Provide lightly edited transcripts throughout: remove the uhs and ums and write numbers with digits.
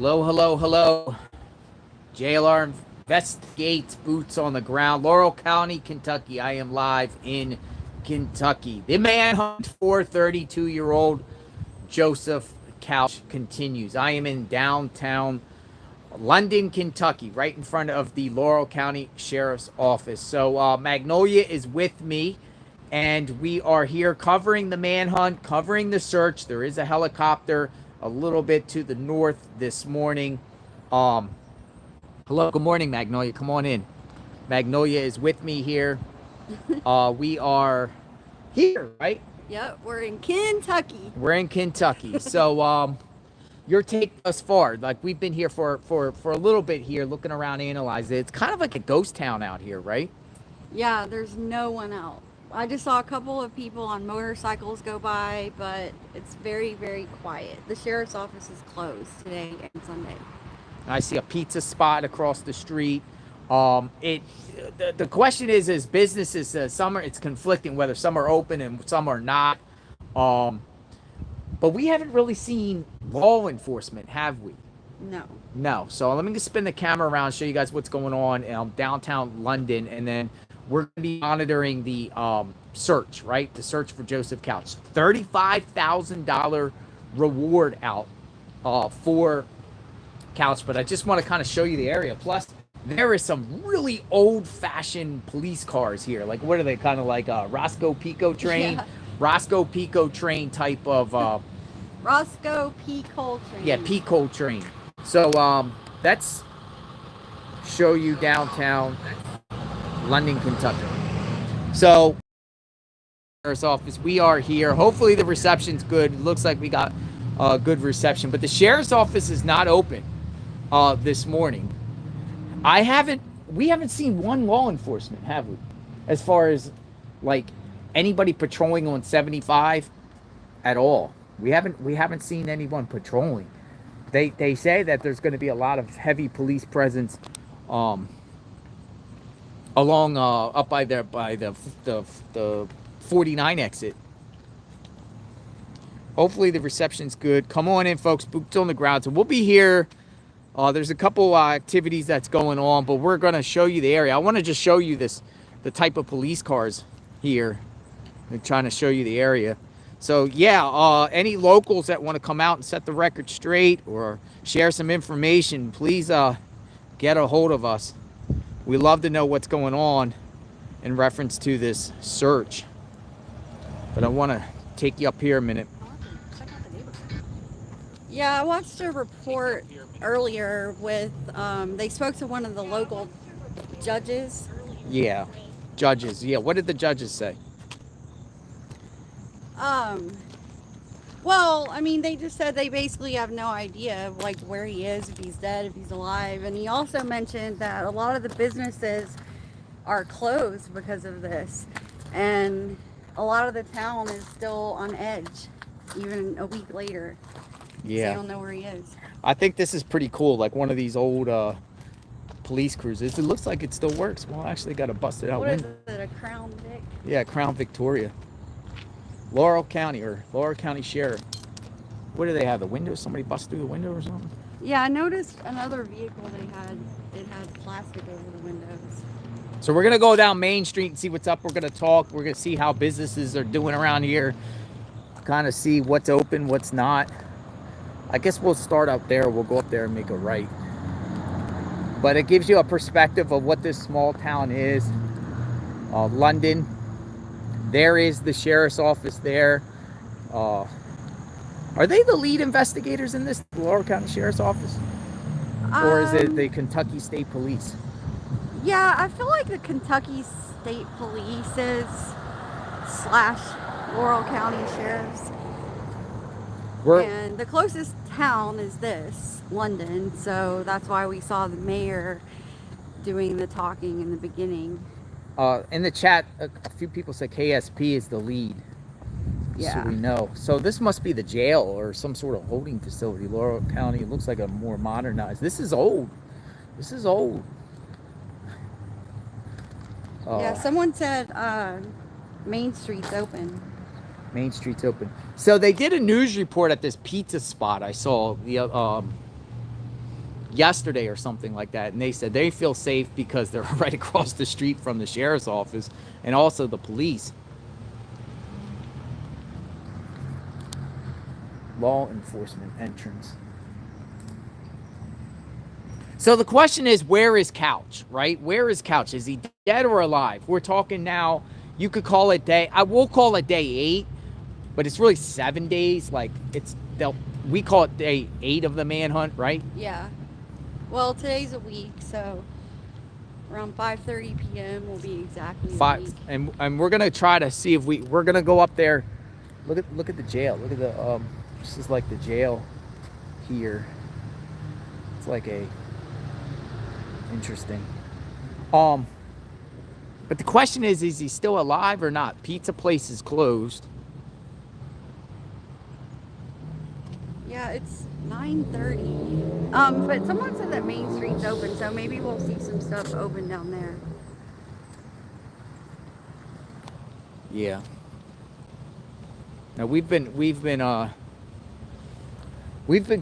Hello, hello, hello. JLR investigates, boots on the ground. Laurel County, Kentucky. I am live in Kentucky. The manhunt for 32-year-old Joseph Couch continues. I am in downtown London, Kentucky, right in front of the Laurel County Sheriff's Office. So Magnolia is with me, and we are here covering the manhunt, covering the search. There is a helicopter a little bit to the north this morning. Hello, good morning, Magnolia. Come on in. Magnolia is with me here. We are here, right? Yep, we're in Kentucky. We're in Kentucky. So your take thus far, like we've been here for a little bit here, looking around, analyzing it. It's kind of like a ghost town out here, right? Yeah, there's no one out. I just saw a couple of people on motorcycles go by, but it's very, very quiet. The sheriff's office is closed today and Sunday. I see a pizza spot across the street. The question is businesses, it's conflicting whether some are open and some are not. But we haven't really seen law enforcement, have we? No. No. So let me just spin the camera around, show you guys what's going on in downtown London, and then we're going to be monitoring the search, right? The search for Joseph Couch. $35,000 reward out for Couch, but I just want to kind of show you the area. Plus, there is some really old-fashioned police cars here. Like, what are they? Kind of like a Roscoe Pico train? Yeah. Roscoe Pico train type of... Roscoe Pico train. Yeah, Pico train. So, let's show you downtown London, Kentucky. So, sheriff's office, we are here. Hopefully the reception's good. It looks like we got a good reception, but the sheriff's office is not open this morning. We haven't seen one law enforcement, have we? As far as like anybody patrolling on 75 at all. We haven't seen anyone patrolling. They say that there's going to be a lot of heavy police presence along up by the 49 exit. Hopefully the reception's good. Come on in, folks. Boots on the ground. So we'll be here. There's a couple activities that's going on, but we're going to show you the area. I want to just show you the type of police cars here. I'm trying to show you the area. So yeah, any locals that want to come out and set the record straight or share some information, please get a hold of us. We love to know what's going on in reference to this search. But I want to take you up here a minute. Yeah, I watched a report earlier with, they spoke to one of the local judges. Yeah, judges. Yeah, what did the judges say? Well, I mean, they just said they basically have no idea of, like, where he is, if he's dead, if he's alive. And he also mentioned that a lot of the businesses are closed because of this. And a lot of the town is still on edge, even a week later. Yeah. They don't know where he is. I think this is pretty cool, like one of these old police cruisers. It looks like it still works. Well, I actually got a busted out window. What is it, a Crown Vic? Yeah, Crown Victoria. Laurel County Sheriff. What do they have? The window? Somebody busted through the window or something? Yeah, I noticed another vehicle it had plastic over the windows. So we're going to go down Main Street and see what's up. We're going to talk. We're going to see how businesses are doing around here. Kind of see what's open, what's not. I guess we'll start out there. We'll go up there and make a right. But it gives you a perspective of what this small town is. London. There is the sheriff's office there. Are they the lead investigators in this, the Laurel County Sheriff's Office? Or is it the Kentucky State Police? Yeah, I feel like the Kentucky State Police is / Laurel County Sheriffs. And the closest town is this, London. So that's why we saw the mayor doing the talking in the beginning. In the chat, a few people said KSP is the lead. Yeah. So we know. So this must be the jail or some sort of holding facility. Laurel County, it looks like a more modernized. This is old. Yeah, someone said Main Street's open. Main Street's open. So they did a news report at this pizza spot I saw yesterday or something like that, and they said they feel safe because they're right across the street from the sheriff's office and also the police. Law enforcement entrance. So the question is, where is Couch, right? Where is Couch? Is he dead or alive? We're talking now, you could call it I will call it day 8, but it's really 7 days. Like, we call it day 8 of the manhunt, right? Yeah. Well, today's a week, so around 5:30 p.m. will be exactly a week. And we're gonna try to see if we're gonna go up there. Look at the jail. Look at the this is like the jail here. It's like a interesting. But the question is he still alive or not? Pizza place is closed. Yeah, it's 9:30. But someone said that Main Street's open, so maybe we'll see some stuff open down there. Yeah. Now we've been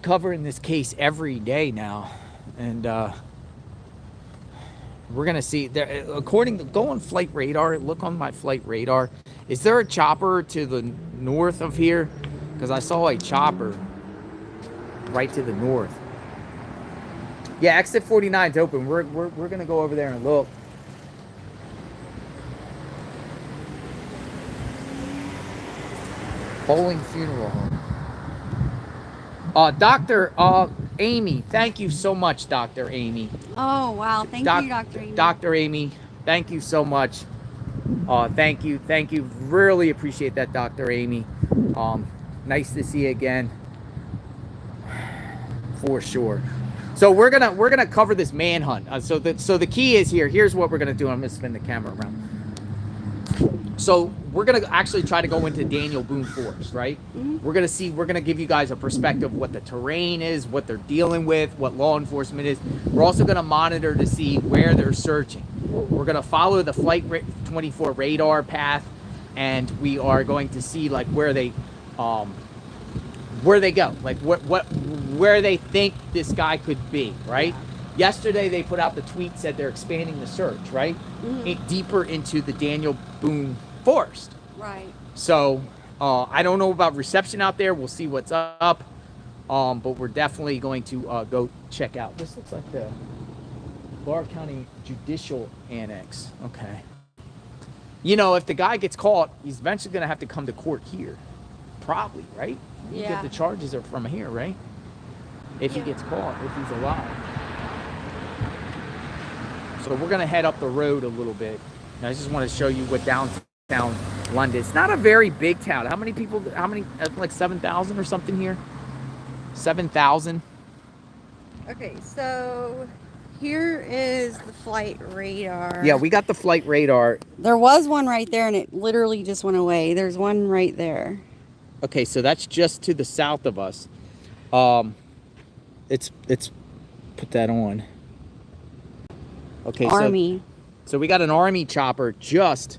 covering this case every day now, and we're gonna see there. According to go on flight radar, look on my flight radar. Is there a chopper to the north of here? Because I saw a chopper right to the north. Yeah, exit 49 is open. We're gonna go over there and look. Bowling Funeral Home. Dr. Amy, thank you so much, Dr. Amy. Oh, wow. Thank you, Dr. Amy. Dr. Amy, thank you so much. Thank you. Really appreciate that, Dr. Amy. Nice to see you again. For sure. So we're gonna cover this manhunt. So the key is here. Here's what we're gonna do. I'm gonna spin the camera around. So we're gonna actually try to go into Daniel Boone Forest, right? Mm-hmm. We're gonna give you guys a perspective of what the terrain is, what they're dealing with, what law enforcement is. We're also gonna monitor to see where they're searching. We're gonna follow the Flight 24 radar path, and we are going to see like where they go, like where they think this guy could be, right? Yesterday they put out the tweet, said they're expanding the search, right? Mm-hmm. Deeper into the Daniel Boone Forest. Right. So I don't know about reception out there. We'll see what's up. But we're definitely going to go check out. This looks like the Laurel County Judicial Annex. Okay. You know, if the guy gets caught, he's eventually going to have to come to court here. Probably, right? You get the charges are from here, right? If he gets caught, if he's alive. So we're going to head up the road a little bit. And I just want to show you what downtown London. It's not a very big town. How many people, like 7,000 or something here? 7,000? Okay, so here is the flight radar. Yeah, we got the flight radar. There was one right there and it literally just went away. There's one right there. Okay, so that's just to the south of us. It's put that on. Okay, Army. So we got an Army chopper just,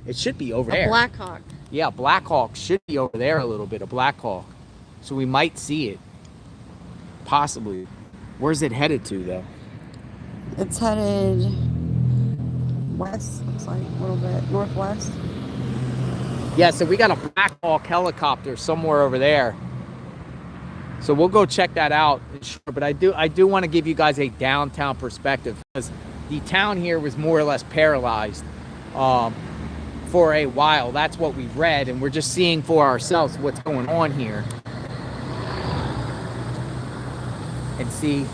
it should be over there. A Black Hawk. Yeah, Black Hawk should be over there a little bit, a Black Hawk. So we might see it. Possibly. Where's it headed to, though? It's headed west, looks like, a little bit. Northwest. Yeah, so we got a Black Hawk helicopter somewhere over there. So we'll go check that out. Sure, but I do want to give you guys a downtown perspective, because the town here was more or less paralyzed for a while. That's what we've read, and we're just seeing for ourselves what's going on here. And see.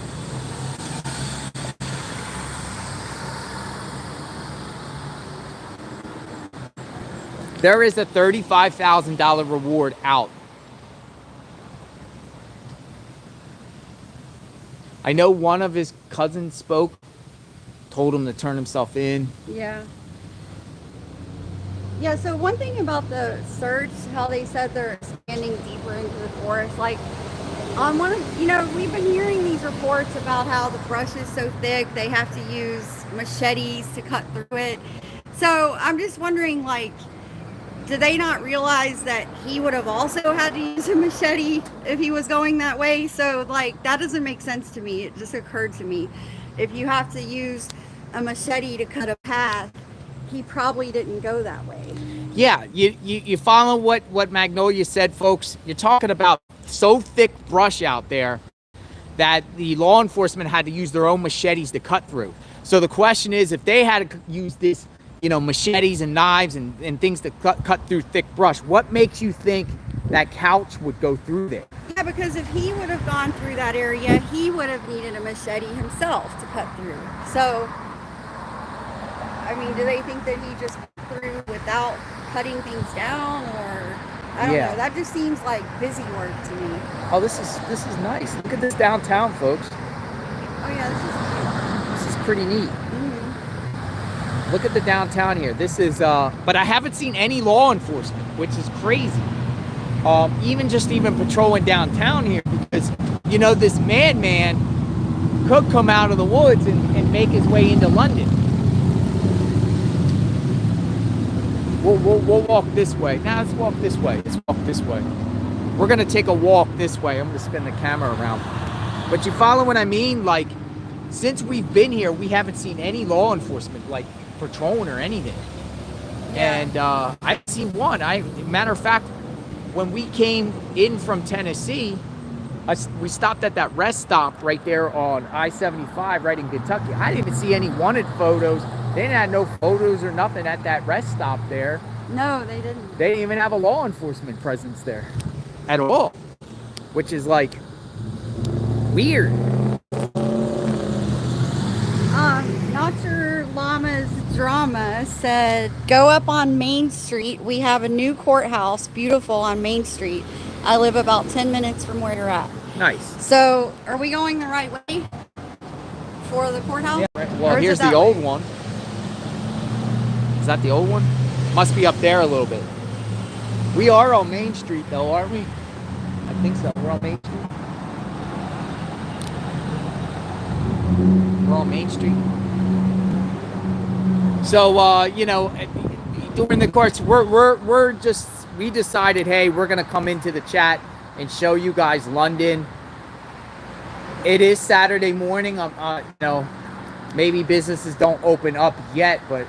There is a $35,000 reward out. I know one of his cousins spoke, told him to turn himself in. Yeah. Yeah, so one thing about the search, how they said they're expanding deeper into the forest, like, on one of, you know, we've been hearing these reports about how the brush is so thick, they have to use machetes to cut through it. So I'm just wondering, like, did they not realize that he would have also had to use a machete if he was going that way? So, like, that doesn't make sense to me. It just occurred to me. If you have to use a machete to cut a path, he probably didn't go that way. Yeah, you follow what Magnolia said, folks. You're talking about so thick brush out there that the law enforcement had to use their own machetes to cut through. So the question is, if they had to use this, machetes and knives and things to cut through thick brush, what makes you think that couch would go through there? Yeah, because if he would have gone through that area, he would have needed a machete himself to cut through. So, I mean, do they think that he just cut through without cutting things down, or I don't know? That just seems like busy work to me. Oh, this is nice. Look at this downtown, folks. Oh yeah, this is pretty neat. Mm-hmm. Look at the downtown here. This is but I haven't seen any law enforcement, which is crazy. Even patrolling downtown here, because this madman could come out of the woods and make his way into London. We'll walk this way. Now let's walk this way. We're gonna take a walk this way. I'm gonna spin the camera around. But you follow what I mean? Like, since we've been here, we haven't seen any law enforcement like patrolling or anything. Yeah. And I've seen one. Matter of fact, when we came in from Tennessee, we stopped at that rest stop right there on I-75 right in Kentucky. I didn't even see any wanted photos. They didn't have no photos or nothing at that rest stop there. No, they didn't. They didn't even have a law enforcement presence there at all, which is like weird. Dr. Llama's Drama said, go up on Main Street. We have a new courthouse, beautiful on Main Street. I live about 10 minutes from where you're at. Nice. So, are we going the right way for the courthouse? Yeah, right. Well, here's the old one. Is that the old one? Must be up there a little bit. We are on Main Street, though, aren't we? I think so. We're on Main Street. We're on Main Street. So, during the course, we decided, hey, we're gonna come into the chat and show you guys London. It is Saturday morning. Maybe businesses don't open up yet, but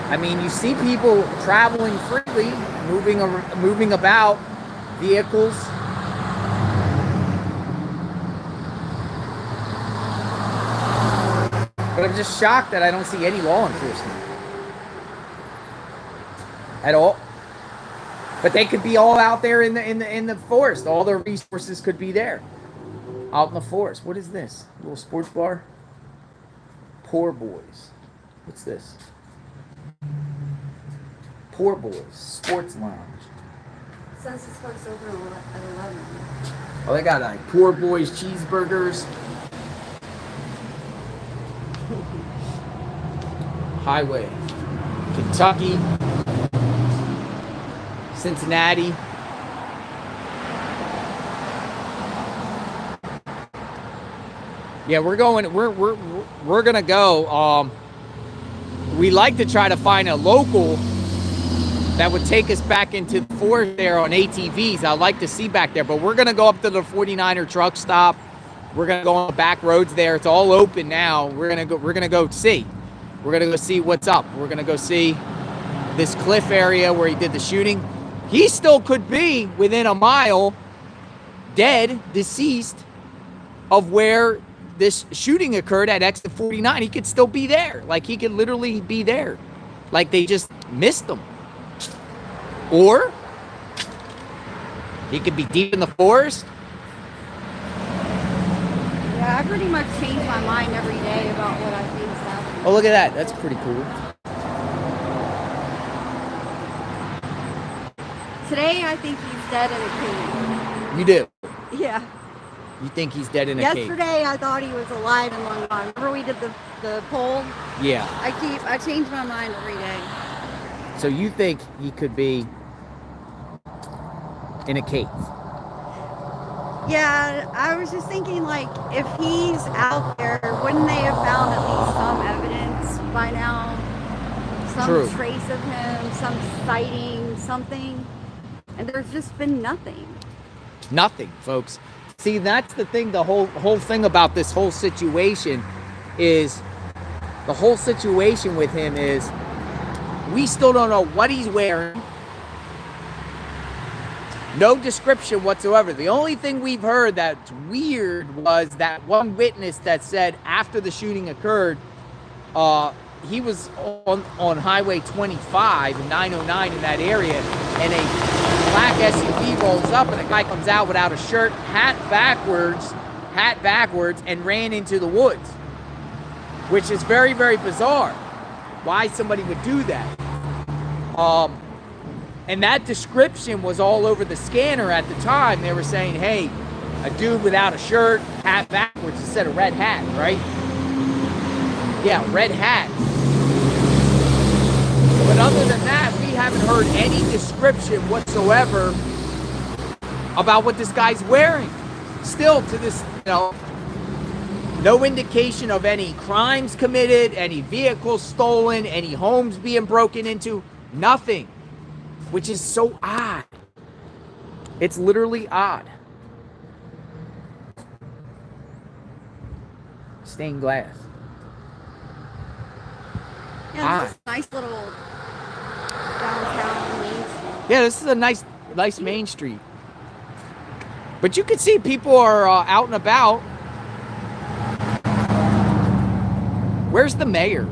I mean, you see people traveling freely, moving about, vehicles. But I'm just shocked that I don't see any law enforcement at all. But they could be all out there in the forest. All their resources could be there, out in the forest. What is this? A little sports bar? Poor Boys. What's this? Poor Boys Sports Lounge. It says it's supposed to open at 11. Oh, they got like Poor Boys cheeseburgers. Highway, Kentucky, Cincinnati. Yeah, we're gonna go. We like to try to find a local that would take us back into the forest there on ATVs. I'd like to see back there, but we're gonna go up to the 49er truck stop. We're gonna go on the back roads there. It's all open now. We're gonna go see. We're gonna go see what's up. We're gonna go see this cliff area where he did the shooting. He still could be within a mile, dead, deceased, of where this shooting occurred at exit 49. He could still be there. Like, he could literally be there. Like, they just missed him. Or he could be deep in the forest. Yeah, I pretty much change my mind every day about what I think is happening. Oh, look at that. That's pretty cool. Today, I think he's dead in a cave. You do? Yeah. You think he's dead in a cave? Yesterday, I thought he was alive and long gone. Remember we did the poll? Yeah. I change my mind every day. So you think he could be in a cave? Yeah, I was just thinking, like, if he's out there, wouldn't they have found at least some evidence by now some trace of him, some sighting, something, and there's just been nothing. Nothing, folks. See, that's the thing. The whole thing about this whole situation is, the whole situation with him is, we still don't know what he's wearing. No description whatsoever. The only thing we've heard that's weird was that one witness that said after the shooting occurred, he was on Highway 25 and 909 in that area, and a black SUV rolls up, and a guy comes out without a shirt, hat backwards, and ran into the woods, which is very, very bizarre. Why somebody would do that? And that description was all over the scanner at the time. They were saying, hey, a dude without a shirt, hat backwards instead of red hat, right? Yeah, red hat. But other than that, we haven't heard any description whatsoever about what this guy's wearing. Still to this, no indication of any crimes committed, any vehicles stolen, any homes being broken into, nothing. Which is so odd. It's literally odd. Stained glass. Yeah, this is a nice little downtown Main Street. Yeah, this is a nice Main Street. But you can see people are out and about. Where's the mayor's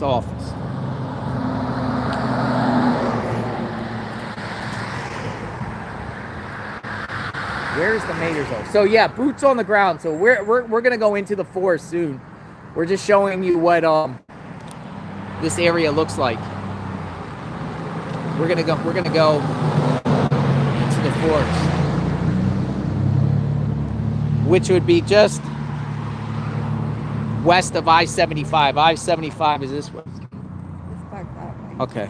office? Where's the mayor's office? So yeah, boots on the ground. So we're gonna go into the forest soon. We're just showing you what this area looks like. We're gonna go into the forest, which would be just west of I-75. I-75 is this way. It's back that way. Okay.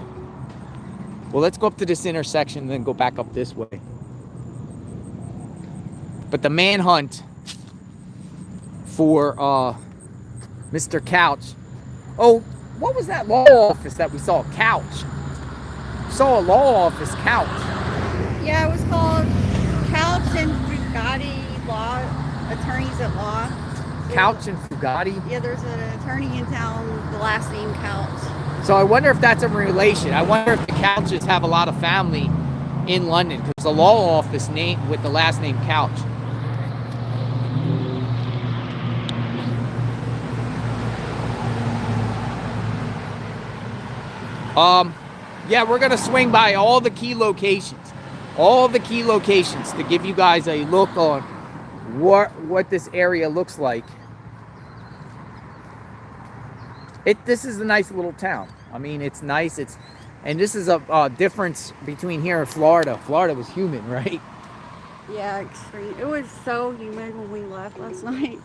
Well, let's go up to this intersection and then go back up this way. But the manhunt for Mr. Couch. Oh, what was that law office that we saw? Couch. We saw a law office, Couch. Yeah, it was called Couch and Fugati Law, Attorneys at Law. Couch and Fugati? Yeah, there's an attorney in town, the last name Couch. So I wonder if that's a relation. I wonder if the Couches have a lot of family in London, because the law office name with the last name Couch. Yeah, we're gonna swing by all the key locations to give you guys a look on what this area looks like. This is a nice little town. I mean, it's nice. And this is a difference between here and Florida. Florida was humid, right? Yeah, extreme. It was so humid when we left last night.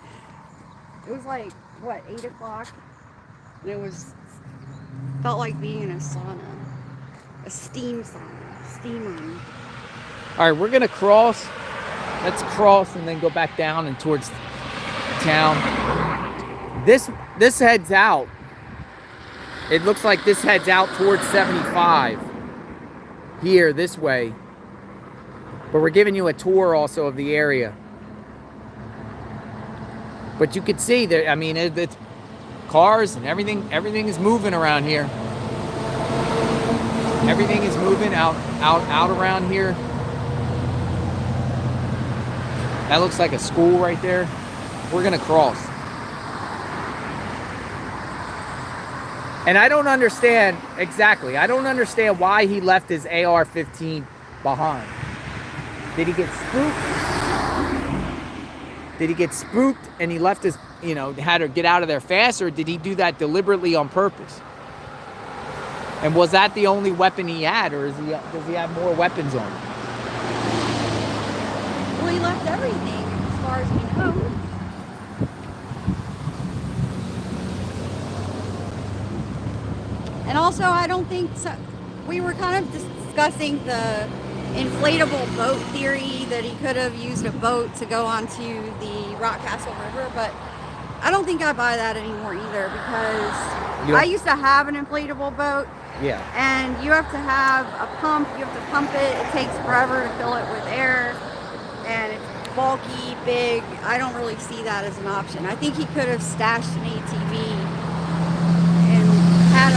It was like, what, 8 o'clock? And it felt like being in a sauna. A steam sauna. Steam room. All right, we're going to cross. Let's cross and then go back down and towards town. This heads out. It looks like this heads out towards 75. Here, this way. But we're giving you a tour also of the area. But you can see that, I mean, it's cars and everything is moving around here. Everything is moving out around here. That looks like a school right there. We're gonna cross. And I don't understand exactly. I don't understand why he left his AR-15 behind. Did he get spooked? Did he get spooked and he left his, had to get out of there fast, or did he do that deliberately on purpose? And was that the only weapon he had, or does he have more weapons on him? Well, he left everything, as far as we know. And also, I don't think so. We were kind of discussing the inflatable boat theory, that he could have used a boat to go onto the Rockcastle River, but I don't think I buy that anymore either, because I used to have an inflatable boat, Yeah. And you have to have a pump. You have to pump it. It takes forever to fill it with air. And it's bulky, big. I don't really see that as an option. I think he could have stashed an ATV and had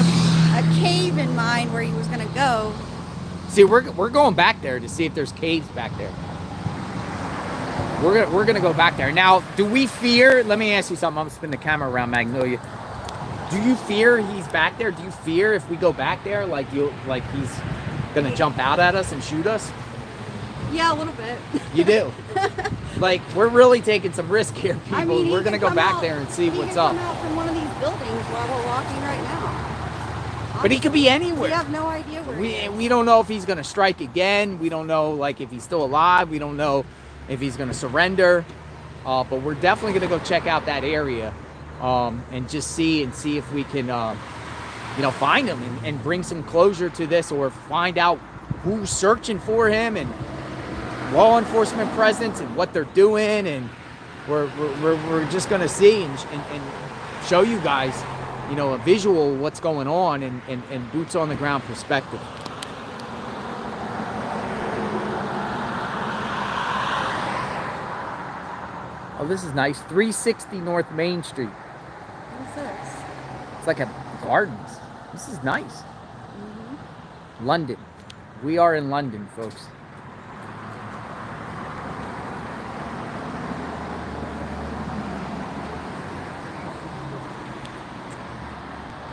a cave in mind where he was going to go. See, we're going back there to see if there's caves back there. We're gonna go back there. Now, do we fear? Let me ask you something. I'm gonna spin the camera around, Magnolia. Do you fear he's back there? Do you fear if we go back there, like he's gonna jump out at us and shoot us? Yeah, a little bit. You do. Like, we're really taking some risk here, people. I mean, we're gonna go back there and see what's up. He could come out from one of these buildings while we're walking right now. But he could be anywhere. We have no idea where he is. We don't know if he's gonna strike again. We don't know, like, if he's still alive. We don't know if he's gonna surrender. But we're definitely gonna go check out that area, and just see if we can, find him and bring some closure to this, or find out who's searching for him and law enforcement presence and what they're doing. And we're just gonna see and show you guys, a visual of what's going on and boots on the ground perspective. Oh, this is nice. 360 North Main Street. What's this? It's like a gardens. This is nice. Mm-hmm. London. We are in London, folks.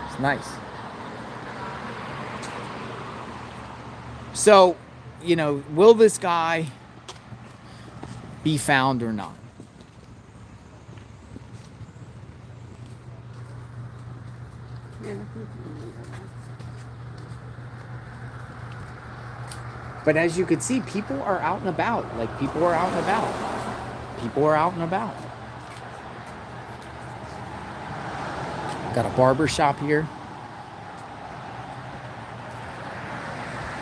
It's nice. So, will this guy be found or not? But as you can see, people are out and about. People are out and about. People are out and about. Got a barber shop here.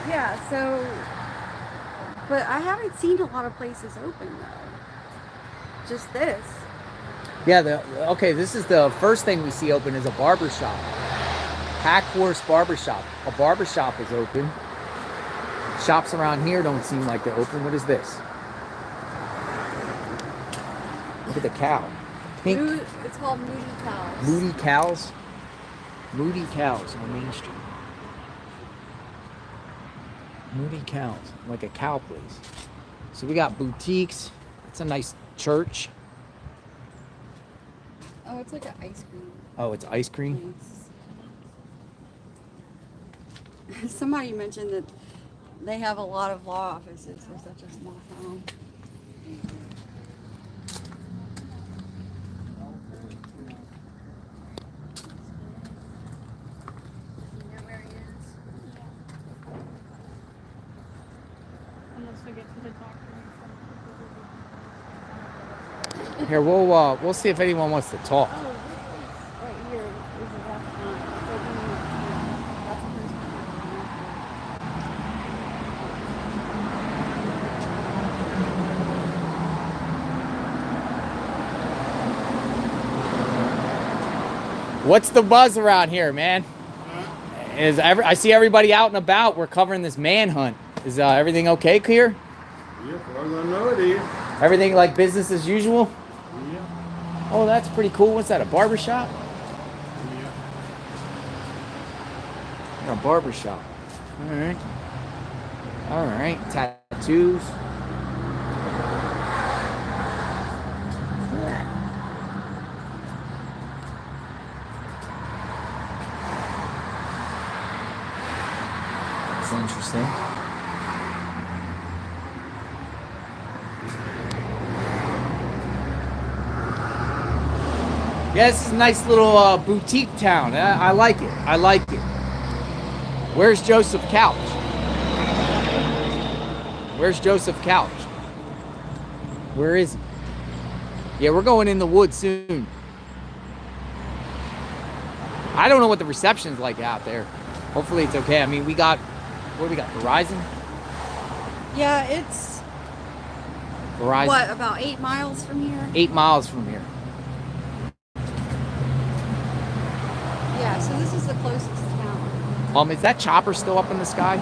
Yeah, but I haven't seen a lot of places open though. Just this. Yeah, this is the first thing we see open is a barber shop. Pack Horse Barber Shop. A barber shop is open. Shops around here don't seem like they're open. What is this? Look at the cow. Pink. It's called Moody Cows. Moody Cows. Moody Cows on Main Street. Moody Cows. Like a cow place. So we got boutiques. It's a nice church. Oh, it's like an ice cream. Oh, it's ice cream? Nice. Somebody mentioned that they have a lot of law offices for such a small town. Here, we'll see if anyone wants to talk. Oh, right here is a restaurant. That's a person. What's the buzz around here, man? I see everybody out and about. We're covering this manhunt. Is everything okay here? Yeah, as far as I know it is. Everything like business as usual? Yeah. Oh, that's pretty cool. What's that, a barber shop? Yeah. A barber shop. All right. All right. Tattoos. That's interesting. Yeah, this is a nice little boutique town. I like it. I like it. Where's Joseph Couch? Where's Joseph Couch? Where is he? Yeah, we're going in the woods soon. I don't know what the reception's like out there. Hopefully it's okay. I mean, what do we got? Verizon? Yeah, it's Verizon. what, about 8 miles from here? 8 miles from here. Yeah, so this is the closest town. Is that chopper still up in the sky?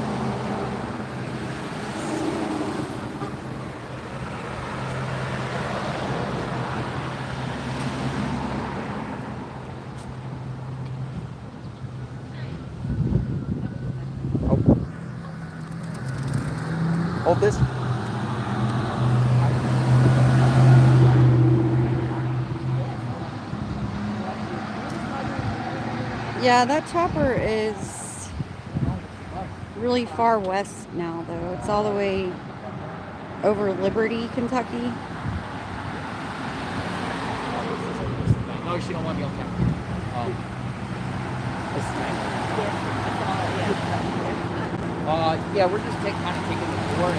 Oh. Hold this. Yeah, that chopper is really far west now, though. It's all the way over Liberty, Kentucky. No, she don't want me on camera. Yeah, we're just kind of taking the tour.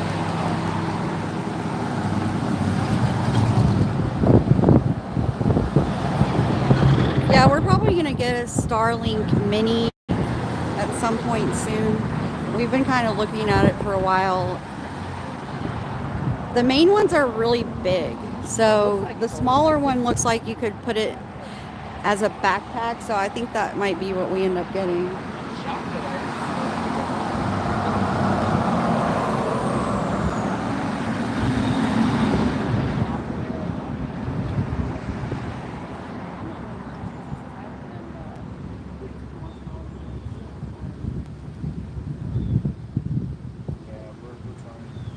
Yeah, we're probably going to get a Starlink Mini at some point soon. We've been kind of looking at it for a while. The main ones are really big. So the smaller one looks like you could put it as a backpack. So I think that might be what we end up getting.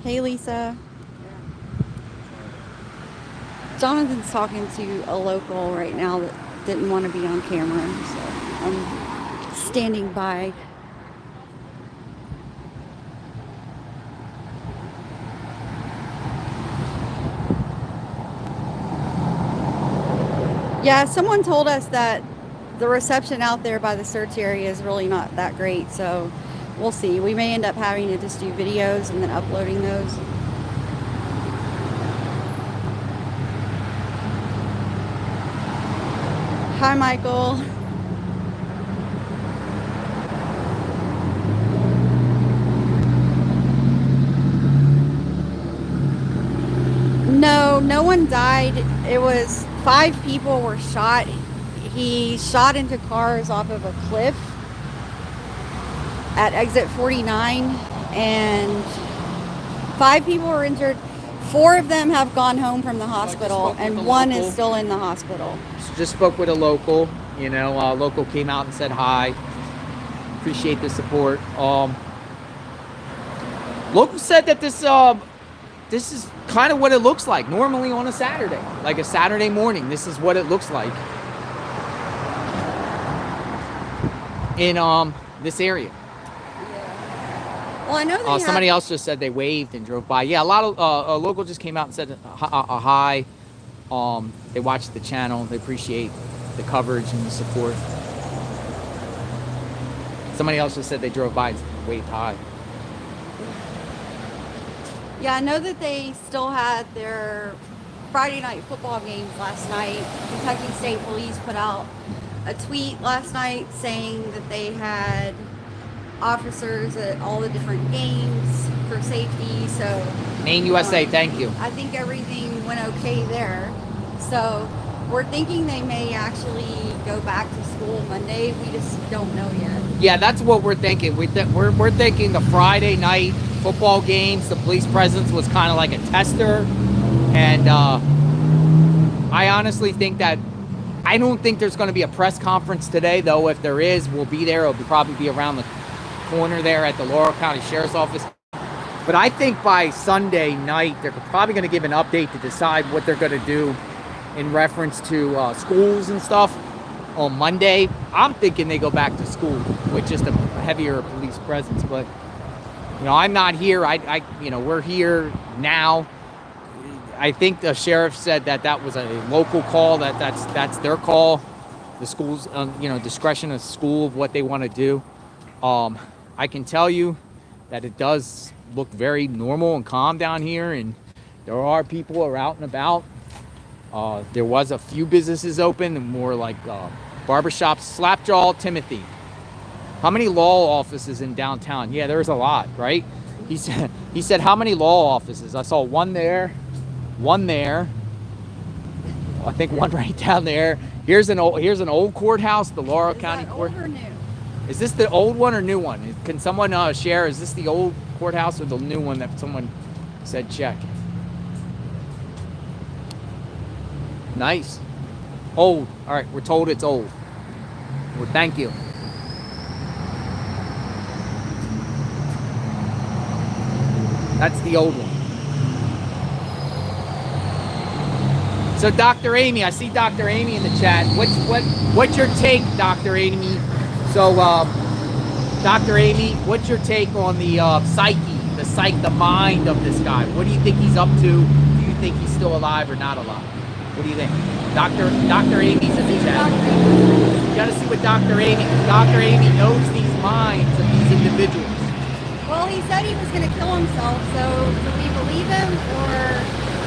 Hey, Lisa. Jonathan's talking to a local right now that didn't want to be on camera, so I'm standing by. Yeah, someone told us that the reception out there by the search area is really not that great, so we'll see. We may end up having to just do videos and then uploading those. Hi, Michael. No one died. It was 5 people were shot. He shot into cars off of a cliff at exit 49, and 5 people were injured. 4 of them have gone home from the hospital, and 1 is still in the hospital. Just spoke with a local. You know, local came out and said hi. Appreciate the support. Local said that this is kind of what it looks like normally on a Saturday, like a Saturday morning. This is what it looks like in this area. Well, I know somebody else just said they waved and drove by. Yeah, a lot of a local just came out and said a hi. They watched the channel. They appreciate the coverage and the support. Somebody else just said they drove by and waved hi. Yeah, I know that they still had their Friday night football games last night. Kentucky State Police put out a tweet last night saying that they had officers at all the different games for safety. So Maine USA, thank you. I think everything went okay there. So we're thinking they may actually go back to school Monday. We just don't know yet. Yeah, that's what we're thinking. We're thinking the Friday night football games, the police presence was kind of like a tester. And I honestly think that I don't think there's going to be a press conference today, though. If there is, we'll be there. It'll probably be around the corner there at the Laurel County Sheriff's Office. But I think by Sunday night, they're probably going to give an update to decide what they're going to do in reference to schools and stuff. On Monday, I'm thinking they go back to school with just a heavier police presence. But, you know, I'm not here. We're here now. I think the sheriff said that was a local call. That's their call. The school's, discretion of school of what they want to do. I can tell you that it does look very normal and calm down here, and there are people who are out and about. There was a few businesses open, and more like barbershops. Slapjaw Timothy. How many law offices in downtown? Yeah, there's a lot, right? He said how many law offices? I saw one there. I think one right down there. Here's an old courthouse, the Laurel County Court. Old or new? Is this the old one or new one? Can someone share? Is this the old courthouse or the new one that someone said check? Nice. Old. All right, we're told it's old. Well, thank you. That's the old one. So Dr. Amy, I see Dr. Amy in the chat. What's your take, Dr. Amy? So, Dr. Amy, what's your take on the psyche, the mind of this guy? What do you think he's up to? Do you think he's still alive or not alive? What do you think? Dr. Amy's in the chat. You gotta see what Dr. Amy, Dr. Amy knows these minds of these individuals. Well, he said he was going to kill himself, so do we believe him, or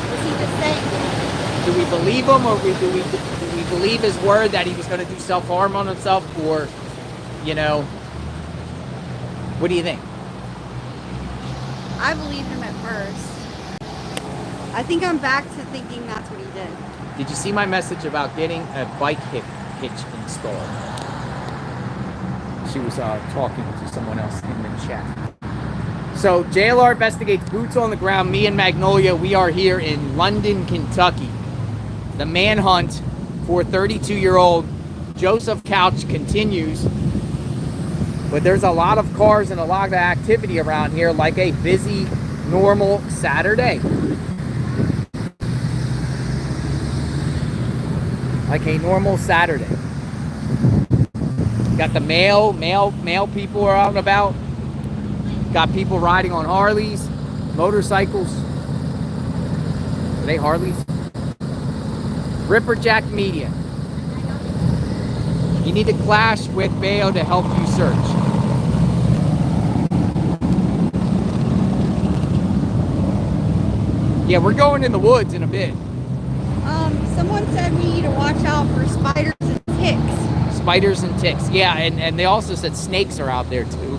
is he just saying it? Do we believe him, or do we believe his word that he was going to do self-harm on himself, or, you know, what do you think? I believed him at first. I think I'm back to thinking that's what he did. Did you see my message about getting a bike hitch installed? She was talking to someone else in the chat. So JLR investigates, boots on the ground. Me and Magnolia, we are here in London, Kentucky. The manhunt for 32-year-old Joseph Couch continues. But there's a lot of cars and a lot of activity around here, like a busy, normal Saturday. Like a normal Saturday. Got the male people are out and about. Got people riding on Harleys, motorcycles. Are they Harleys? Ripperjack Media. You need to clash with Bayo to help you search. Yeah, we're going in the woods in a bit. Someone said we need to watch out for spiders and ticks. Spiders and ticks, yeah, and they also said snakes are out there too.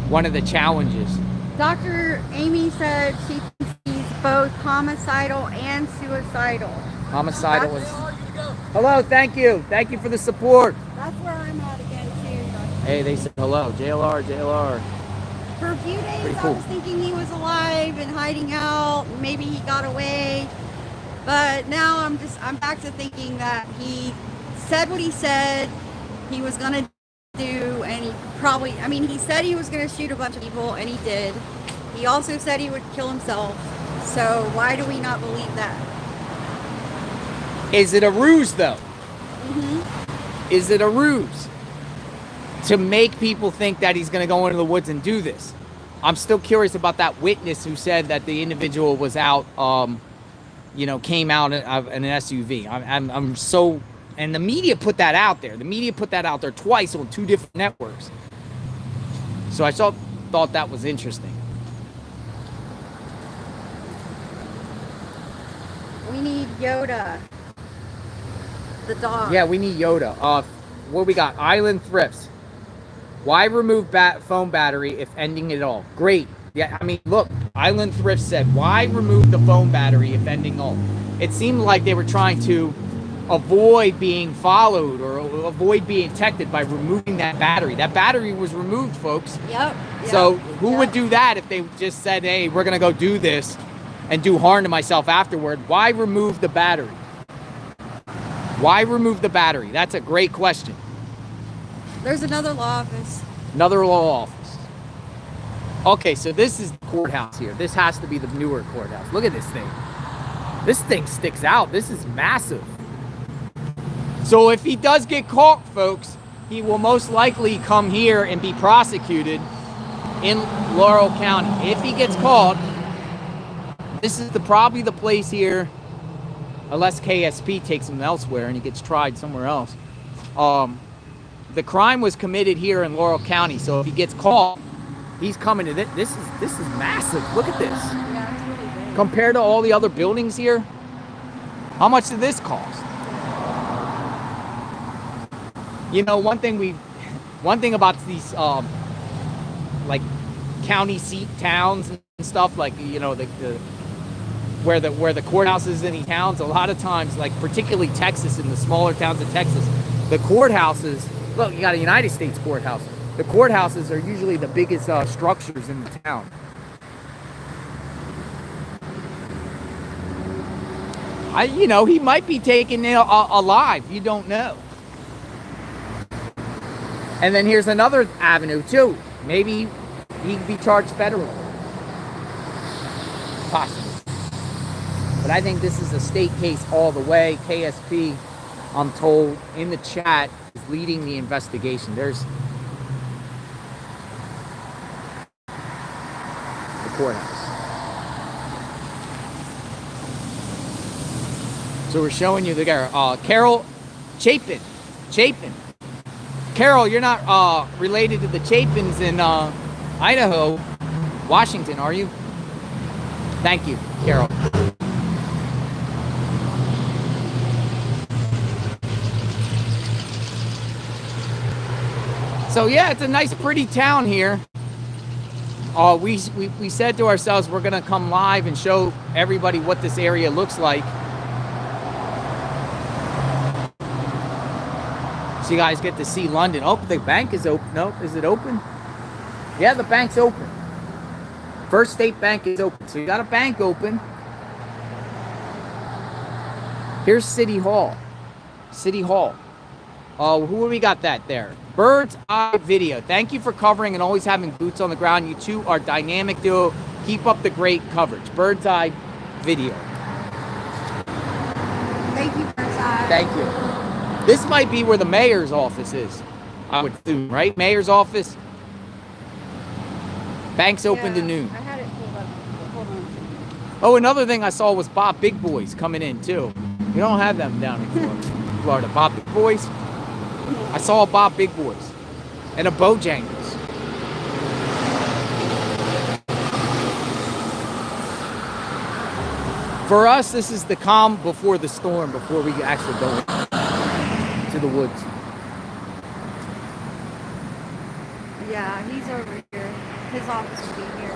One of the challenges. Dr. Amy said she thinks he's both homicidal and suicidal. Homicidal is. Hello, thank you for the support. That's where I'm at again too. Hey, they said hello, JLR. For a few days, Pretty cool. I was thinking he was alive and hiding out. Maybe he got away. But now I'm back to thinking that he said what he said he was gonna do, and he said he was gonna shoot a bunch of people, and he did. He also said he would kill himself. So why do we not believe that? Is it a ruse though? Mm-hmm. Is it a ruse to make people think that he's gonna go into the woods and do this? I'm still curious about that witness who said that the individual was out, came out in an SUV. I'm so, and the media put that out there. The media put that out there twice on two different networks. So I thought that was interesting. We need Yoda, the dog. Yeah, we need Yoda. What we got? Island Thrifts. Why remove phone battery if ending it all? Great. Yeah, I mean, look, Island Thrift said, why remove the phone battery if ending all? It seemed like they were trying to avoid being followed or avoid being detected by removing that battery. That battery was removed, folks. Yep. So who would do that if they just said, hey, we're going to go do this and do harm to myself afterward? Why remove the battery? Why remove the battery? That's a great question. There's another law office. Another law office. Okay, so this is the courthouse here. This has to be the newer courthouse. Look at this thing. This thing sticks out. This is massive. So if he does get caught, folks, he will most likely come here and be prosecuted in Laurel County. If he gets caught, this is probably the place here, unless KSP takes him elsewhere and he gets tried somewhere else. The crime was committed here in Laurel County, so if he gets caught, he's coming to this. This is massive. Look at this. Yeah, it's really big. Compared to all the other buildings here, how much did this cost? You know, one thing about these like county seat towns and stuff, like, you know, where the courthouse is in these towns, a lot of times, like particularly Texas and the smaller towns of Texas, the courthouses Look, you got a United States courthouse. The courthouses are usually the biggest structures in the town. You know, he might be taken alive. You don't know. And then here's another avenue too. Maybe he could be charged federally. Possibly. But I think this is a state case all the way. KSP, I'm told in the chat, is leading the investigation. There's the courthouse. So we're showing you the Carol Chapin. Carol, you're not related to the Chapins in Idaho, Washington, are you? Thank you, Carol. So yeah, it's a nice, pretty town here. We said to ourselves we're gonna come live and show everybody what this area looks like. So you guys get to see London. Oh, the bank is open. No, is it open? Yeah, the bank's open. First State Bank is open. So you got a bank open. Here's City Hall. City Hall. Who we got that there? Bird's Eye Video. Thank you for covering and always having boots on the ground. You two are dynamic duo. Keep up the great coverage. Bird's Eye Video. Thank you, Bird's Eye. Thank you. This might be where the mayor's office is, I would assume, right? Mayor's office. Bank's open to noon. I had it pulled up. Hold on. Oh, another thing I saw was Bob Big Boys coming in too. You don't have them down in Florida. Bob Big Boys. I saw a Bob Big Boys and a Bojangles. For us, this is the calm before the storm, before we actually go to the woods. Yeah, he's over here. His office will be here.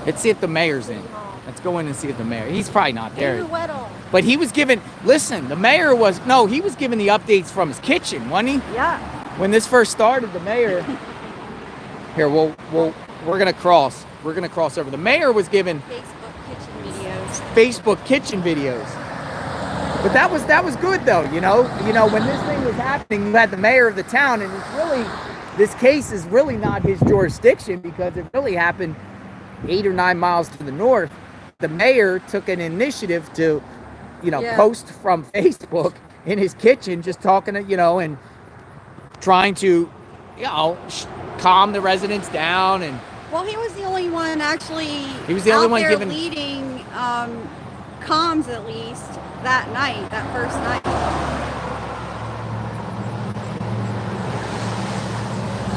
Let's see if the mayor's in. Let's go in and see if the mayor. He's probably not there. Weddle. But he was given. Listen, the mayor was he was giving the updates from his kitchen, wasn't he? Yeah. When this first started, the mayor. Here, we're gonna cross. We're gonna cross over. The mayor was given Facebook kitchen videos. But that was good though, you know. When this thing was happening, you had the mayor of the town, and this case is really not his jurisdiction because it really happened 8 or 9 miles to the north. The mayor took an initiative to, post from Facebook in his kitchen, just talking to, and trying to, calm the residents down. And well, he was the only one actually. He was the only one giving leading comms at least that night, that first night.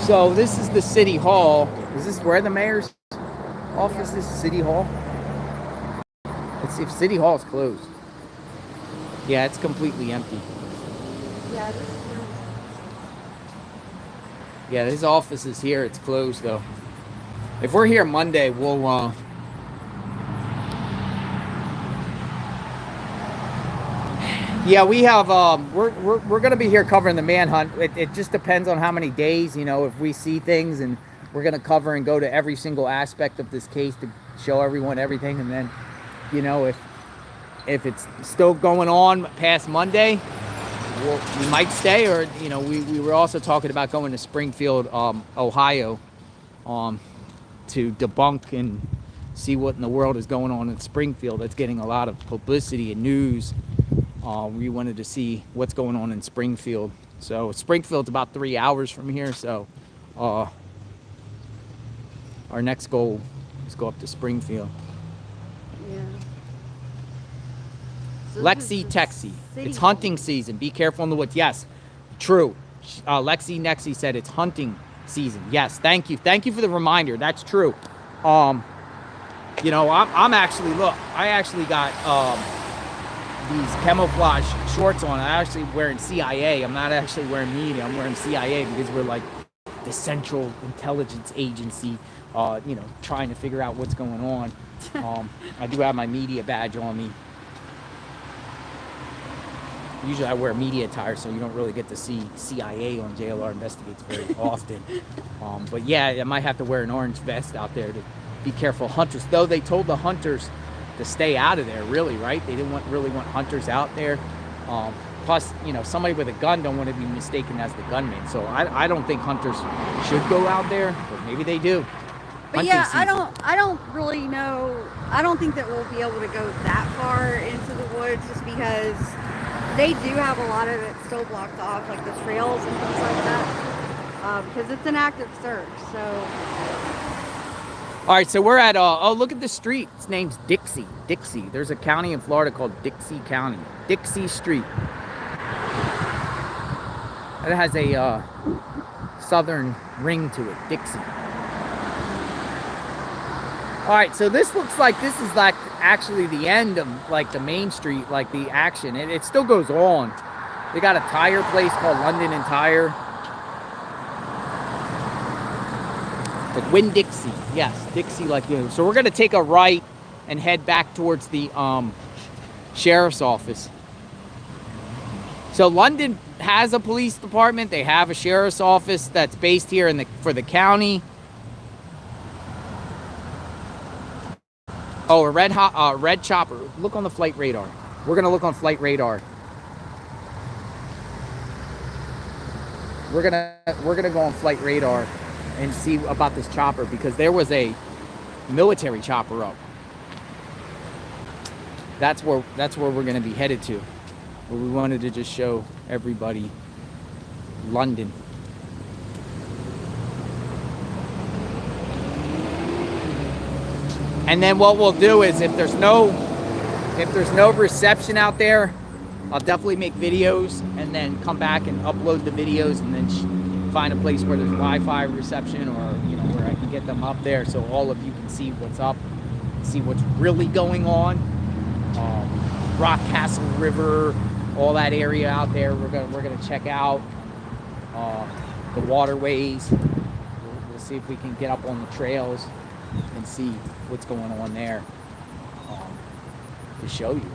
So this is the city hall. Is this where the mayor's office is? City Hall. Let's see if City Hall is closed. Yeah, it's completely empty. Yeah. Yeah, his office is here. It's closed though. If we're here Monday, we'll yeah, we have we're gonna be here covering the manhunt. It just depends on how many days, if we see things, and we're gonna cover and go to every single aspect of this case to show everyone everything. And then, if it's still going on past Monday, we might stay, or we were also talking about going to Springfield, Ohio, to debunk and see what in the world is going on in Springfield. That's getting a lot of publicity and news. We wanted to see what's going on in Springfield. So Springfield's about 3 hours from here. So our next goal is go up to Springfield. Yeah. So Lexi Texi. It's hunting season. Be careful in the woods. Yes, true. Lexi Nexi said it's hunting season. Yes, thank you. Thank you for the reminder. That's true. I'm actually, I actually got these camouflage shorts on. I'm actually wearing CIA. I'm not actually wearing media. I'm wearing CIA because we're like the Central Intelligence Agency, trying to figure out what's going on. I do have my media badge on me. Usually I wear media attire, so you don't really get to see CIA on JLR Investigates very often. But yeah, I might have to wear an orange vest out there to be careful of hunters. Though they told the hunters to stay out of there, really, right? They didn't really want hunters out there. Plus, you know, somebody with a gun don't want to be mistaken as the gunman. So I don't think hunters should go out there, but maybe they do. But Hunting yeah, season. I don't really know. I don't think that we'll be able to go that far into the woods just because they do have a lot of it still blocked off, like the trails and things like that, because it's an active search. So. All right, so we're at, oh, look at the street. Its name's Dixie. Dixie. There's a county in Florida called Dixie County. Dixie Street. It has a southern ring to it. Dixie. All right, so this looks like this is like actually the end of like the main street, like the action. It still goes on. They got a tire place called London and Tire. Like Winn-Dixie, yes, Dixie, like you. So we're gonna take a right and head back towards the sheriff's office. So London has a police department. They have a sheriff's office that's based here for the county. Oh, a red chopper. Look on the flight radar. We're gonna look on flight radar. We're gonna go on flight radar and see about this chopper because there was a military chopper up. That's where we're gonna be headed to. But we wanted to just show everybody London. And then what we'll do is if there's no reception out there, I'll definitely make videos and then come back and upload the videos and then find a place where there's Wi-Fi reception or, you know, where I can get them up there so all of you can see what's up, see what's really going on. Rockcastle River, all that area out there, we're gonna check out the waterways. We'll see if we can get up on the trails and see what's going on there to show you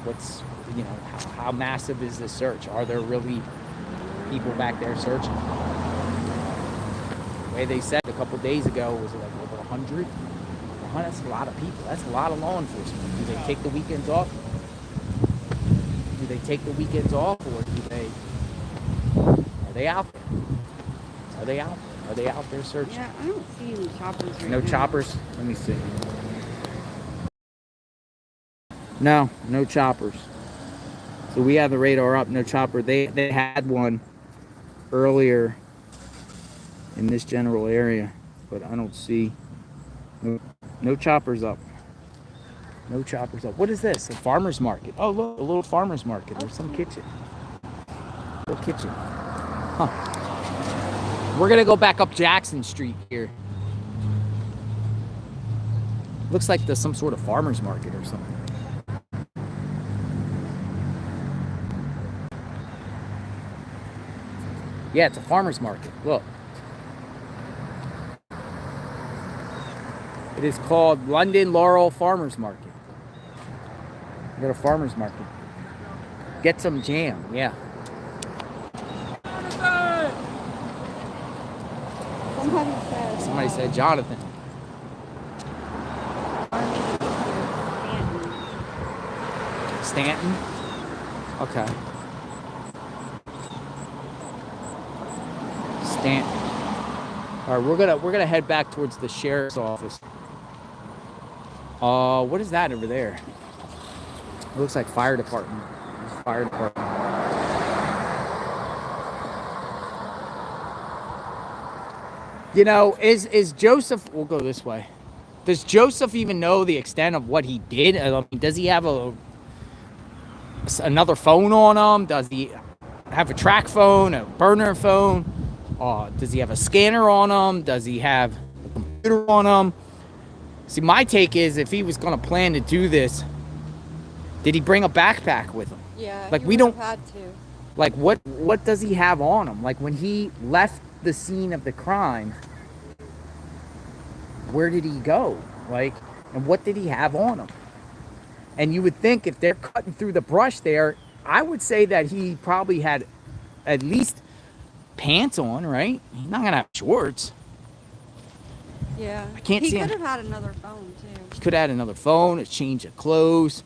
what's, you know, how massive is this search? Are there really people back there searching? The way they said a couple days ago was like over 100. That's a lot of people. That's a lot of law enforcement. Do they take the weekends off? Do they take the weekends off, or are they out there? Are they out there? Are they out there searching? Yeah, I don't see any choppers right No now. choppers? Let me see. No choppers. So we have the radar up, no chopper. They had one earlier in this general area, but I don't see no choppers up. No choppers up. What is this? A farmer's market. Oh, look, a little farmer's market. There's some kitchen. A little kitchen. Huh. We're going to go back up Jackson Street here. Looks like there's some sort of farmer's market or something. Yeah, it's a farmer's market. Look. It is called London Laurel Farmer's Market. We got a farmer's market. Get some jam, yeah. Somebody said Jonathan. Stanton? Okay. Stanton. All right, we're gonna head back towards the sheriff's office. What is that over there? It looks like fire department. Fire department. You know, is Joseph? We'll go this way. Does Joseph even know the extent of what he did? I mean, does he have another phone on him? Does he have a track phone, a burner phone? Does he have a scanner on him? Does he have a computer on him? See, my take is if he was going to plan to do this, did he bring a backpack with him? Yeah, like we don't had to. Like what does he have on him? Like when he left the scene of the crime, where did he go? Like, and what did he have on him? And you would think if they're cutting through the brush there, I would say that he probably had at least pants on, right? He's not gonna have shorts. Yeah. I can't he see him. He could have had another phone too. He could have had another phone, a change of clothes.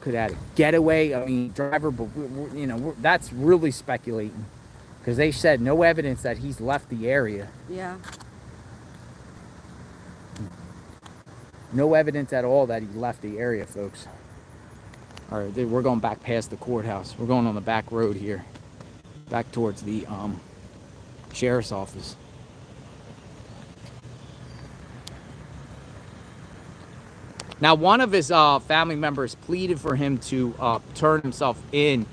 Could have had a getaway. I mean, driver, but that's really speculating because they said no evidence that he's left the area. Yeah. No evidence at all that he left the area, folks. All right, we're going back past the courthouse. We're going on the back road here, back towards the sheriff's office. Now, one of his family members pleaded for him to turn himself in.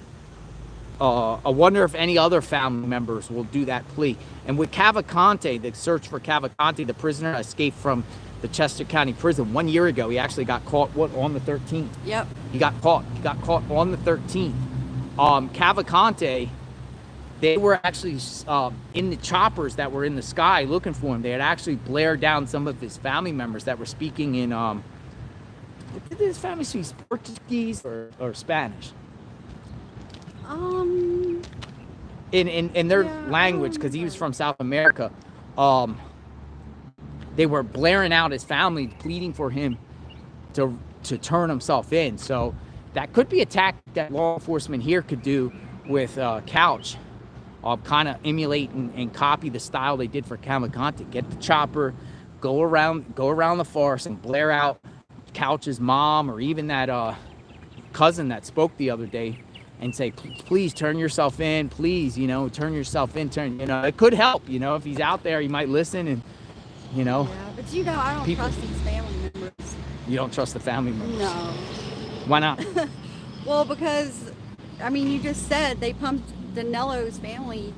I wonder if any other family members will do that plea. And with Cavalcante, the search for Cavalcante, the prisoner escaped from the Chester County Prison 1 year ago. He actually got caught on the 13th. Yep. He got caught on the 13th. Cavalcante, they were actually in the choppers that were in the sky looking for him. They had actually blared down some of his family members that were speaking in did his family speak Portuguese or Spanish? In their language, because he was from South America. They were blaring out his family, pleading for him to turn himself in. So that could be a tactic that law enforcement here could do with Couch. Kind of emulate and copy the style they did for Cavalcante. Get the chopper, go around the forest and blare out Couch's mom or even that cousin that spoke the other day and say, please turn yourself in, please, turn yourself in, it could help, if he's out there, he might listen and, Yeah, but I don't trust these family members. You don't trust the family members? No. Why not? Well, because, you just said they pumped Danello's family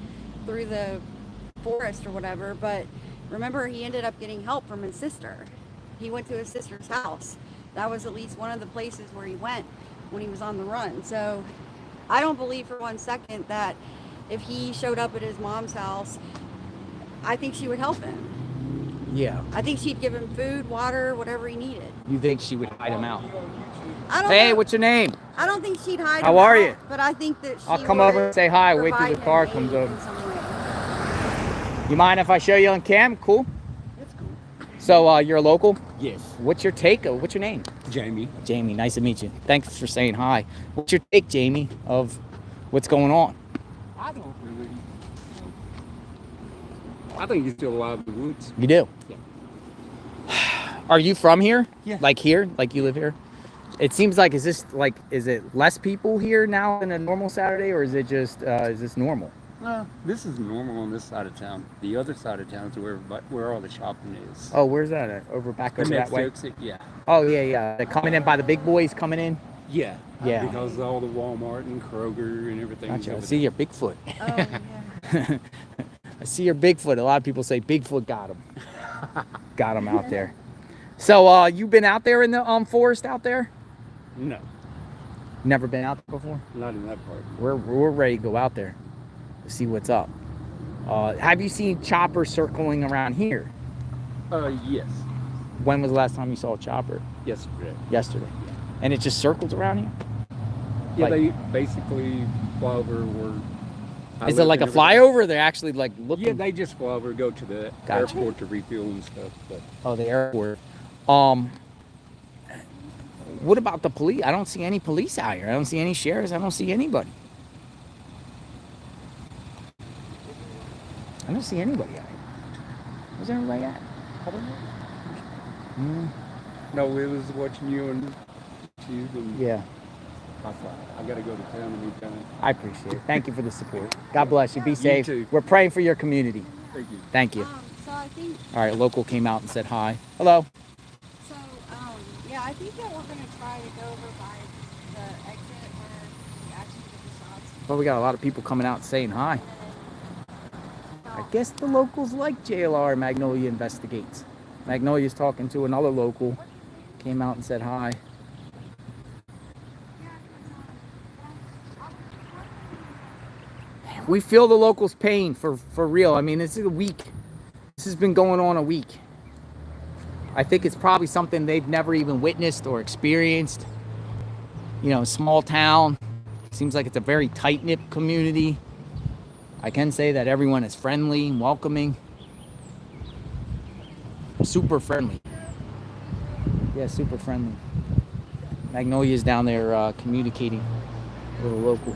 through the forest or whatever, but remember, he ended up getting help from his sister. He went to his sister's house. That was at least one of the places where he went when he was on the run. So I don't believe for 1 second that if he showed up at his mom's house, I think she would help him. Yeah. I think she'd give him food, water, whatever he needed. You think she would hide him out? I don't Hey, know. what's your name? I don't think she'd hide him How are out, you? But I think that I'll come over and say hi. Wait till the car comes over. You mind if I show you on cam? Cool. It's cool. So you're a local? Yes. What's your take? What's your name? Jamie. Jamie, nice to meet you. Thanks for saying hi. What's your take, Jamie, of what's going on? I don't really. I think he's still alive in the woods. You do? Yeah. Are you from here? Yeah. Like here? Like you live here? It seems like, is it less people here now than a normal Saturday, or is it just, is this normal? This is normal on this side of town. The other side of town is where all the shopping is. Oh, where's that at? Over that way? Yeah. Oh, yeah. They're coming in by the big boys coming in? Yeah. Yeah. Because all the Walmart and Kroger and everything. Gotcha. I see your Bigfoot. Oh, yeah. I see your Bigfoot. A lot of people say Bigfoot got him. Got him out there. So, you been out there in the forest out there? No. Never been out there before? Not in that part. We're ready to go out there to see what's up. Have you seen choppers circling around here? Yes. When was the last time you saw a chopper? Yesterday. Yesterday. And it just circled around here? Yeah, Like- they basically fly over where. Is it like a flyover? They're actually like looking. Yeah, they just fly over, go to the Gotcha. airport to refuel and stuff. But Oh, the airport. What about the police? I don't see any police out here. I don't see any sheriffs. I don't see anybody. I don't see anybody out here. Where's everybody at? I don't know. Mm, No, it was watching you on YouTube, and yeah, I thought I got to go to town and meet down. I appreciate it. Thank you for the support. God bless you. Be safe. too. We're praying for your community. Thank you. Thank you. So I think, All right, local came out and said hi. Hello. so, I think that we're going to try to go over by the exit where we actually did the shots. Well, we got a lot of people coming out saying hi. I guess the locals like JLR Magnolia Investigates. Magnolia's talking to another local. Came out and said hi. We feel the locals' pain for real. I mean, this is a week. This has been going on a week. I think it's probably something they've never even witnessed or experienced. Small town. Seems like it's a very tight-knit community. I can say that everyone is friendly and welcoming. Super friendly. Yeah, super friendly. Magnolia's down there communicating with a local.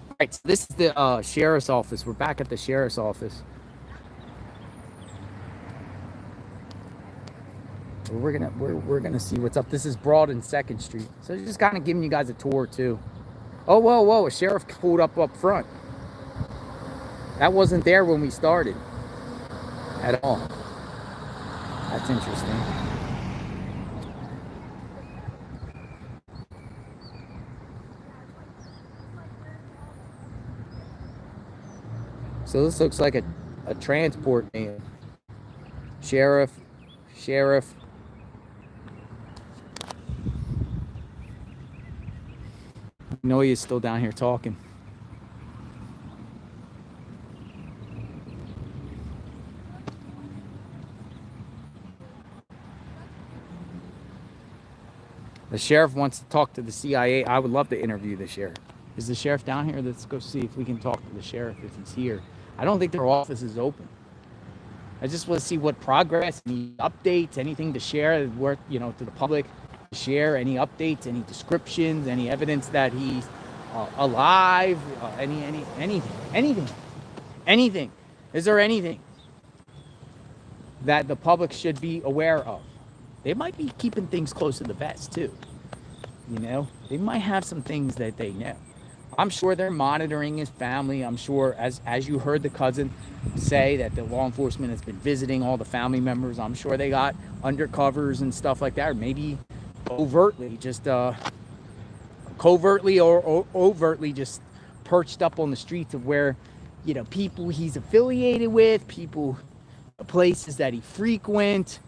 All right, so this is the sheriff's office. We're back at the sheriff's office. We're gonna see what's up. This is Broad and 2nd Street. So just kind of giving you guys a tour too. Oh, whoa, a sheriff pulled up front. That wasn't there when we started at all. That's interesting. So this looks like a transport van. Sheriff. Noyes still down here talking. The sheriff wants to talk to the CIA. I would love to interview the sheriff. Is the sheriff down here? Let's go see if we can talk to the sheriff if he's here. I don't think their office is open. I just want to see what progress, any updates, anything to share worth, to the public. Share any updates, any descriptions, any evidence that he's alive, anything. Is there anything that the public should be aware of? They might be keeping things close to the vest too. They might have some things that they know. I'm sure they're monitoring his family. I'm sure, as you heard the cousin say, that the law enforcement has been visiting all the family members. I'm sure they got undercovers and stuff like that, or maybe overtly, just covertly or overtly just perched up on the streets of where, people he's affiliated with, places that he frequent,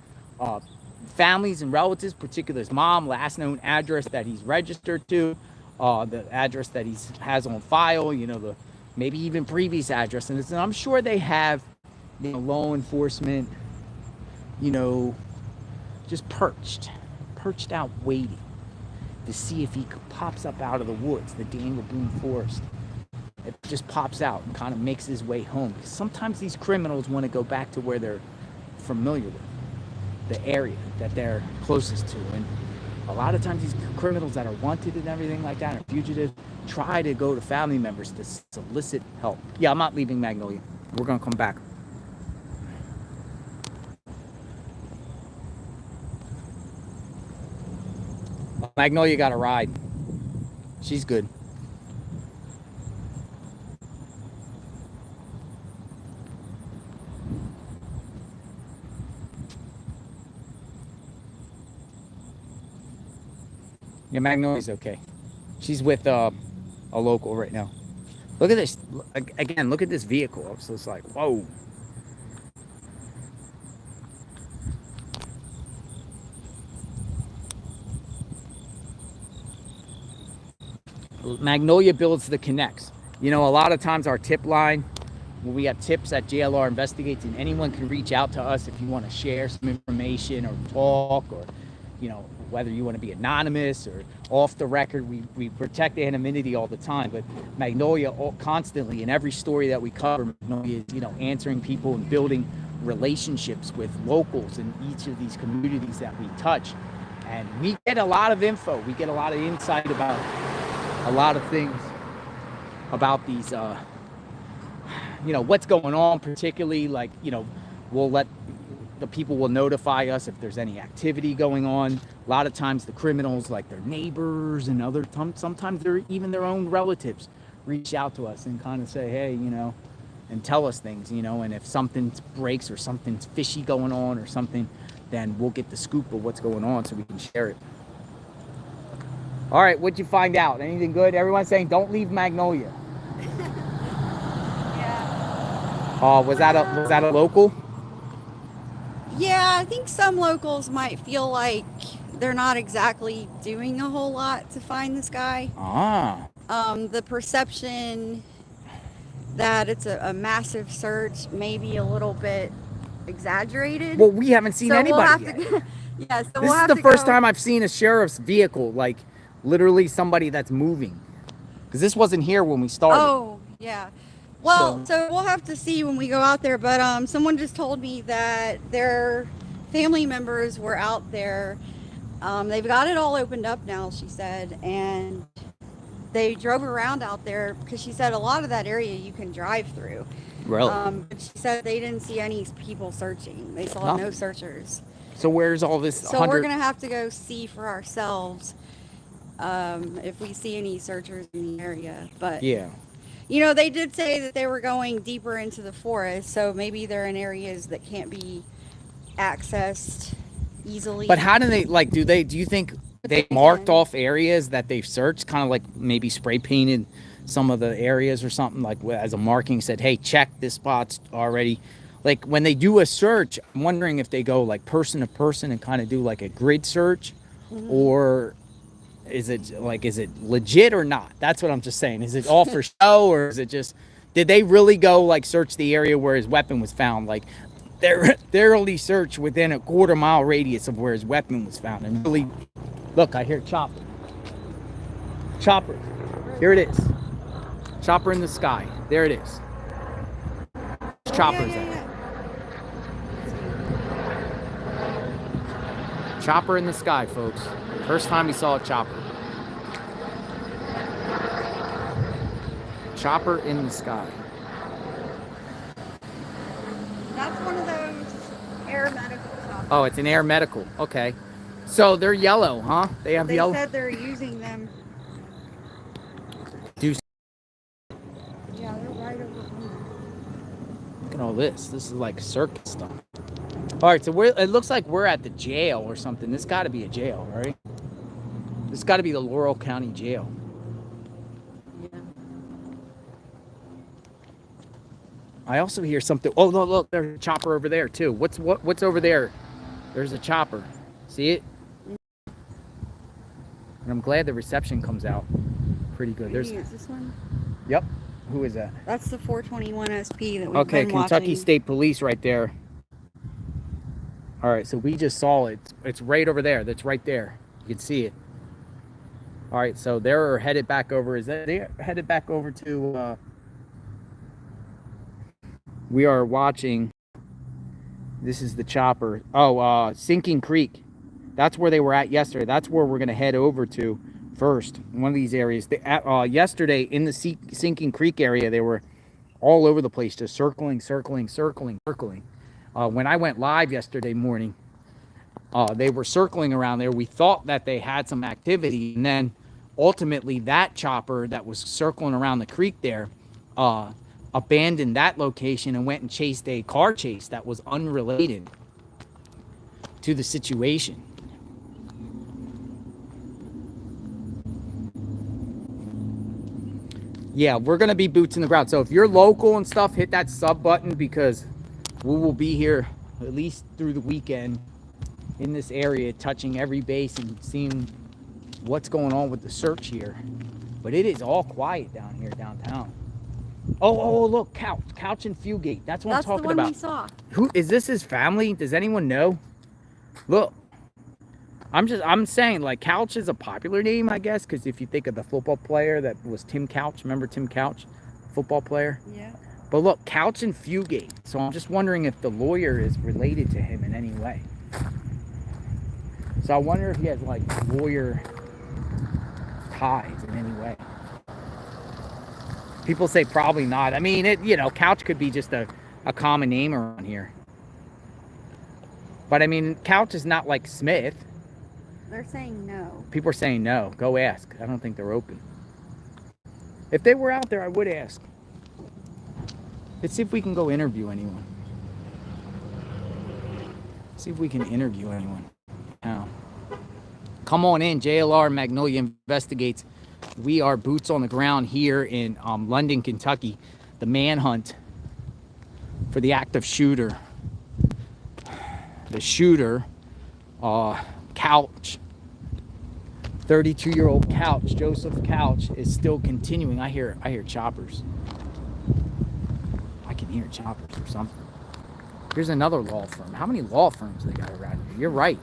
families and relatives, particularly his mom, last known address that he's registered to, the address that he has on file, maybe even previous address. And I'm sure they have, law enforcement, just perched out waiting to see if he pops up out of the woods, the Daniel Boone Forest. It just pops out and kind of makes his way home. Because sometimes these criminals want to go back to where they're familiar with, the area that they're closest to. And a lot of times these criminals that are wanted and everything like that, or fugitives, try to go to family members to solicit help. Yeah, I'm not leaving Magnolia. We're going to come back. Magnolia got a ride. She's good. Yeah, Magnolia's okay. She's with a local right now. Look at this. Again, look at this vehicle. So it's like, whoa. Magnolia builds the connects. A lot of times our tip line, when we have tips at JLR Investigates, and anyone can reach out to us if you want to share some information or talk, or whether you want to be anonymous or off the record. We protect anonymity all the time, but Magnolia constantly, in every story that we cover, Magnolia is answering people and building relationships with locals in each of these communities that we touch. And we get a lot of info. We get a lot of insight about a lot of things about these, what's going on, particularly the people will notify us if there's any activity going on. A lot of times the criminals, like their neighbors and sometimes they're even their own relatives, reach out to us and kind of say, hey, and tell us things, and if something breaks or something's fishy going on or something, then we'll get the scoop of what's going on so we can share it. All right, what'd you find out? Anything good? Everyone's saying don't leave Magnolia. Yeah. Was that a local? Yeah, I think some locals might feel like they're not exactly doing a whole lot to find this guy. The perception that it's a massive search may be a little bit exaggerated. Well, we haven't seen anybody yet. Yeah, so This is the first time I've seen a sheriff's vehicle, like literally somebody that's moving. Because this wasn't here when we started. Oh, yeah. Well, so we'll have to see when we go out there. But someone just told me that their family members were out there. They've got it all opened up now, she said. And they drove around out there because she said a lot of that area you can drive through. Really? But she said they didn't see any people searching. They saw no searchers. So where's all this? So we're going to have to go see for ourselves if we see any searchers in the area. But yeah. You know, they did say that they were going deeper into the forest, so maybe they're in areas that can't be accessed easily. But how do they, like, do you think they marked off areas that they've searched, kind of like maybe spray painted some of the areas or something, like as a marking, said, hey, check this spot's already, like when they do a search, I'm wondering if they go like person to person and kind of do like a grid search, or is it legit or not? That's what I'm just saying. Is it all for show, or is it just, did they really go like search the area where his weapon was found? Like they're only search within a quarter-mile radius of where his weapon was found. And really, look, I hear chopper. Chopper. Here it is. Chopper in the sky. There it is. Choppers. Chopper in the sky, folks. First time we saw a chopper. Chopper in the sky. That's one of those air medical choppers. Oh, it's an air medical. Okay. So they're yellow, huh? They have yellow. They said they're using them. Do Yeah, they're right over Boone. Look at all this. This is like circus stuff. All right, so it looks like we're at the jail or something. This got to be a jail, right? This got to be the Laurel County Jail. Yeah. I also hear something. Oh, look, there's a chopper over there too. What's over there? There's a chopper. See it? And I'm glad the reception comes out pretty good. There's. Is this one? Yep. Who is that? That's the 421 SP that we've Okay, been Kentucky watching. State Police right there. All right, so we just saw it. It's right over there. That's right there. You can see it. All right, so they're headed back over. They're headed back over to. We are watching. This is the chopper. Oh, Sinking Creek. That's where they were at yesterday. That's where we're gonna head over to first. One of these areas. Yesterday in the Sinking Creek area, they were all over the place, just circling. When I went live yesterday morning, they were circling around there. We thought that they had some activity, and then ultimately that chopper that was circling around the creek there abandoned that location and went and chased a car chase that was unrelated to the situation. Yeah, we're going to be boots in the ground. So if you're local and stuff, hit that sub button, because we will be here at least through the weekend in this area, touching every base and seeing what's going on with the search here. But it is all quiet down here downtown. Oh, look, Couch and Fugate. That's what I'm talking about. That's the one we saw. Who is this? His family? Does anyone know? Look, I'm saying, like, Couch is a popular name, I guess, because if you think of the football player that was Tim Couch, remember Tim Couch, football player? Yeah. But look, Couch and Fugate. So I'm just wondering if the lawyer is related to him in any way. So I wonder if he has like lawyer ties in any way. People say probably not. I mean, Couch could be just a common name around here. But I mean, Couch is not like Smith. They're saying no. People are saying no. Go ask. I don't think they're open. If they were out there, I would ask. Let's see if we can go interview anyone. See if we can interview anyone. Now, come on in. JLR Magnolia Investigates. We are boots on the ground here in London, Kentucky. The manhunt for the active shooter. The shooter, Couch. 32-year-old Couch, Joseph Couch, is still continuing. I hear choppers. I can hear choppers or something. Here's another law firm. How many law firms they got around here? You're right.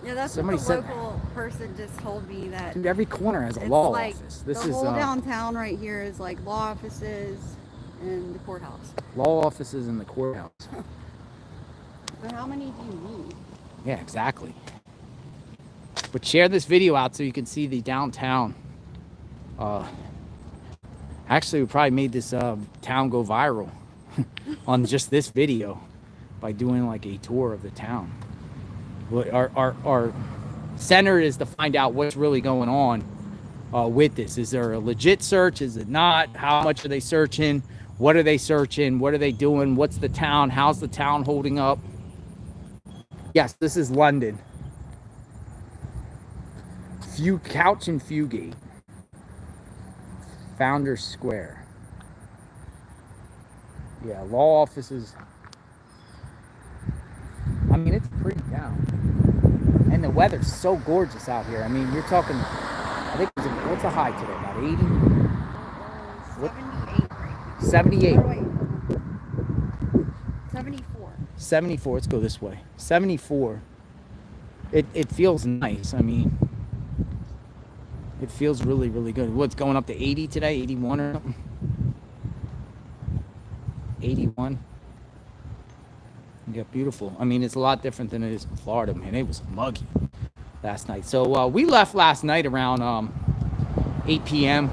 Yeah, that's Somebody what the said- local person just told me that Dude, every corner has a it's law like office. the whole downtown right here is like law offices and the courthouse. Law offices in the courthouse. But how many do you need? Yeah, exactly. But share this video out so you can see the downtown. Actually, we probably made this town go viral on just this video by doing like a tour of the town. Our center is to find out what's really going on with this. Is there a legit search? Is it not? How much are they searching? What are they searching? What are they doing? What's the town? How's the town holding up? Yes, this is London. Couch and Fugate. Founders Square. Yeah, law offices. I mean, it's pretty down. And the weather's so gorgeous out here. I mean, you're talking, I think, what's the high today? About 80? What? 78 right now. 78. Or wait. 74. 74. Let's go this way. 74. It feels nice. I mean, it feels really, really good. What's going up to 80 today? 81 or something? 81. Yeah, beautiful. I mean, it's a lot different than it is in Florida, man. It was muggy last night. So we left last night around 8 p.m.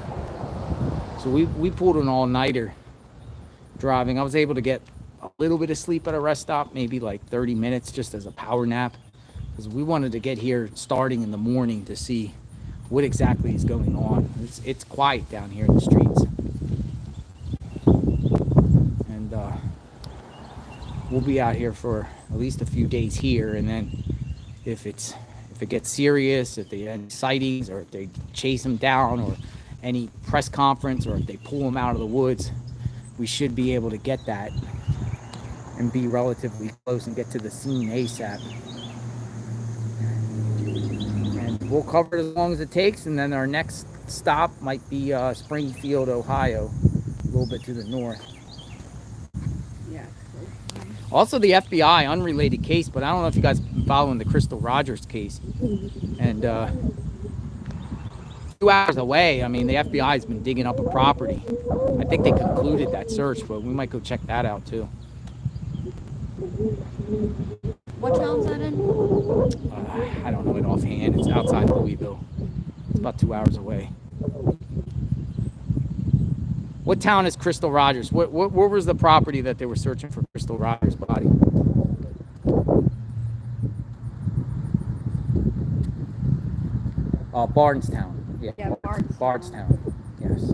So we pulled an all-nighter driving. I was able to get a little bit of sleep at a rest stop, maybe like 30 minutes just as a power nap, because we wanted to get here starting in the morning to see what exactly is going on. It's quiet down here in the streets. And we'll be out here for at least a few days here, and then if it gets serious, if they have any sightings, or if they chase them down, or any press conference, or if they pull them out of the woods, we should be able to get that and be relatively close and get to the scene ASAP. And we'll cover it as long as it takes, and then our next stop might be Springfield, Ohio, a little bit to the north. Yeah. Also, the FBI, unrelated case, but I don't know if you guys have been following the Crystal Rogers case. And 2 hours away, I mean, the FBI has been digging up a property. I think they concluded that search, but we might go check that out too. What town's that in? I don't know it offhand. It's outside Louisville. It's about 2 hours away. What town is Crystal Rogers? Where was the property that they were searching for Crystal Rogers' body? Bardstown. Yeah, Bardstown. Bardstown. Yes.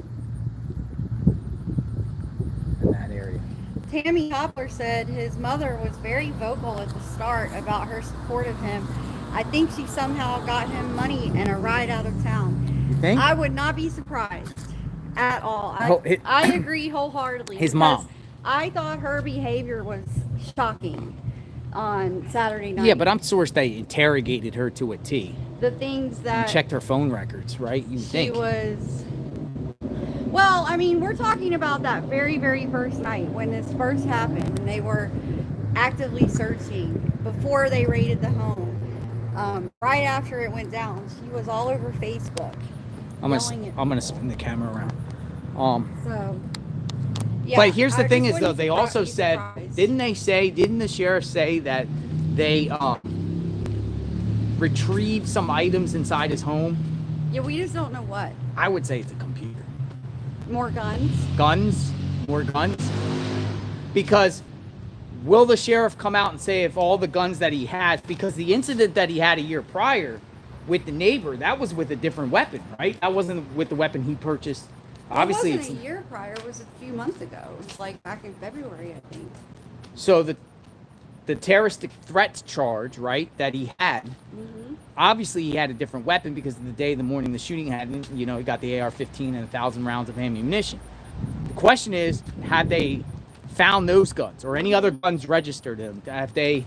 In that area. Tammy Hopper said his mother was very vocal at the start about her support of him. I think she somehow got him money and a ride out of town. You think? I would not be surprised at all. I agree wholeheartedly. His mom. I thought her behavior was shocking on Saturday night. Yeah, but I'm sure they interrogated her to a T. The things that... And checked her phone records, right? You think. She was... Well, I mean, we're talking about that very, very first night when this first happened, and they were actively searching before they raided the home. Right after it went down, she was all over Facebook. I'm gonna spin the camera around. So, yeah, but here's the I thing: just is though wouldn't they be also said, surprised. didn't the sheriff say that they retrieved some items inside his home? Yeah, we just don't know what. I would say it's a computer. More guns? More guns. Because will the sheriff come out and say if all the guns that he has, because the incident that he had a year prior with the neighbor, that was with a different weapon, right? That wasn't with the weapon he purchased. Obviously, it wasn't a year prior. It was a few months ago. It was like back in February, I think. So the terroristic threats charge, right, that he had, obviously he had a different weapon because of the day, the morning the shooting happened, he got the AR-15 and 1,000 rounds of ammunition. The question is, have they found those guns or any other guns registered to them? Have they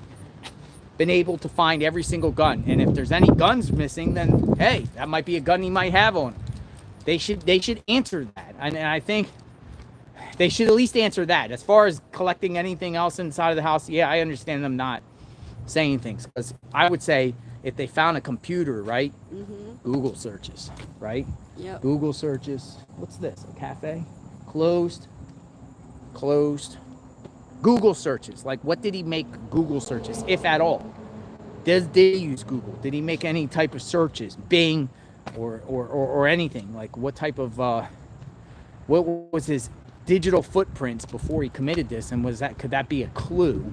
been able to find every single gun? And if there's any guns missing, then hey, that might be a gun he might have on him. They should answer that. And I think they should at least answer that. As far as collecting anything else inside of the house, yeah, I understand them not saying things. Because I would say if they found a computer, right? Mm-hmm. Google searches, right? Yep. Google searches. What's this? A cafe? Closed. Closed. Google searches. Like, what did he make Google searches, if at all? Did he use Google? Did he make any type of searches? Bing or anything? Like, what type of, what was his digital footprints before he committed this? And could that be a clue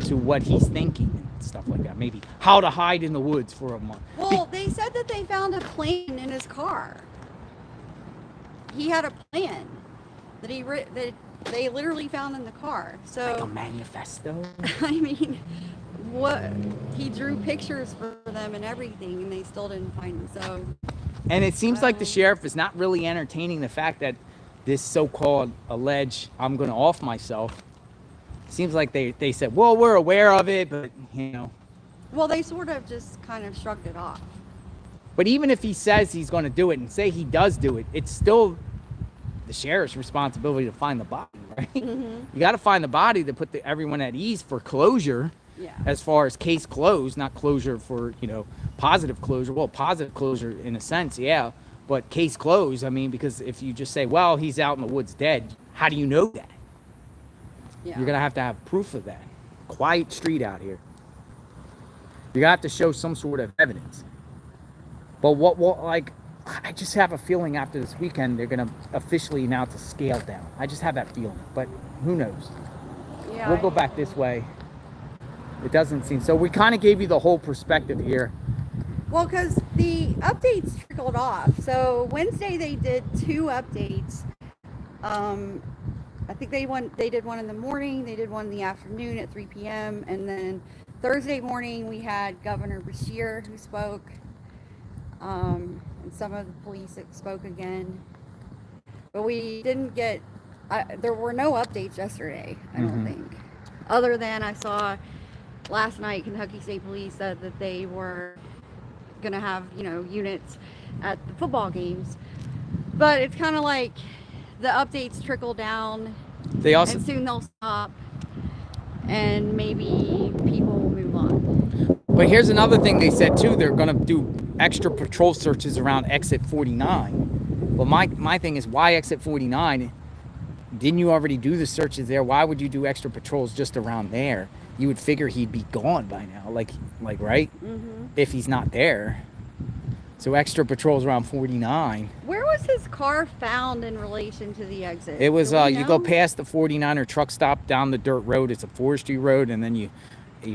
to what he's thinking and stuff like that? Maybe how to hide in the woods for a month. Well, they said that they found a plan in his car. He had a plan that that they literally found in the car. So Like a manifesto? I mean, what he drew pictures for them and everything, and they still didn't find him. So, And it seems like the sheriff is not really entertaining the fact that this so-called alleged I'm going to off myself. Seems like they said, well, we're aware of it, but, you know. well, they sort of just kind of shrugged it off. But even if he says he's going to do it and say he does do it, it's still the sheriff's responsibility to find the body, right? Mm-hmm. You got to find the body to put everyone at ease for closure. Yeah. As far as case closed, not closure for, you know, positive closure. Well, positive closure in a sense, yeah. But case closed, I mean, because if you just say, well, he's out in the woods dead, how do you know that? Yeah. You're going to have proof of that. Quiet street out here. You're going to have to show some sort of evidence. But like, I just have a feeling after this weekend, they're going to officially announce a scale down. I just have that feeling. But who knows? Yeah. We'll go back this way. It doesn't seem so. We kind of gave you the whole perspective here. Well, because the updates trickled off. So Wednesday they did 2 updates. I think they did one in the morning, they did one in the afternoon at 3 p.m. And then Thursday morning we had Governor Beshear who spoke. And some of the police that spoke again. But we didn't get, there were no updates yesterday, I don't think. Other than I saw last night Kentucky State Police said that they were going to have, you know, units at the football games. But it's kind of like the updates trickle down. They also, and soon they'll stop. And maybe people will move on. but here's another thing they said too. They're going to do extra patrol searches around exit 49. But my thing is, why exit 49? Didn't you already do the searches there? Why would you do extra patrols just around there? You would figure he'd be gone by now, like right? If he's not there. So extra patrols around 49. Where was his car found in relation to the exit? It was Do we you go know? past the 49er truck stop down the dirt road. It's a forestry road, and then you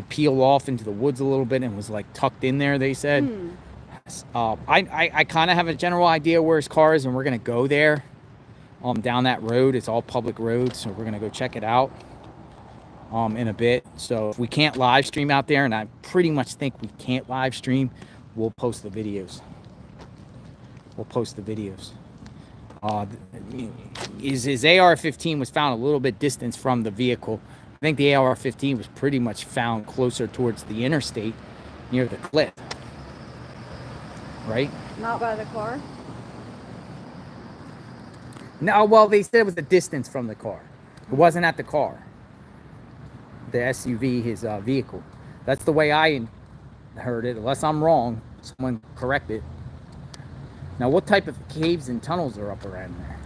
peel off into the woods a little bit, and it was like tucked in there, they said. I kind of have a general idea where his car is, and we're gonna go there. Down that road. It's all public roads, so we're gonna go check it out in a bit. So if we can't live stream out there, and I pretty much think we can't live stream, we'll post the videos. His AR-15 was found a little bit distance from the vehicle. I think the AR-15 was pretty much found closer towards the interstate near the cliff, right? Not by the car? No, well, they said it was a distance from the car. It wasn't at the car. The SUV, his vehicle. That's the way I heard it. Unless I'm wrong, someone correct it. Now, what type of caves and tunnels are up around there?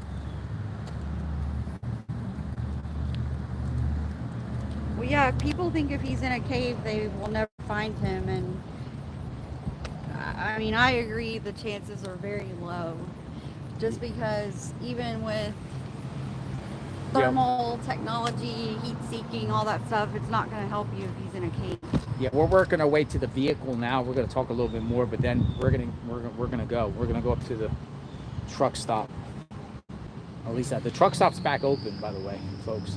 Well, yeah, people think if he's in a cave, they will never find him. And I mean, I agree the chances are very low. Just because even with thermal technology, heat seeking, all that stuff, it's not going to help you if he's in a cave. Yeah, we're working our way to the vehicle now. We're going to talk a little bit more, but then we're going to go up to the truck stop. At least the truck stop's back open, by the way, folks.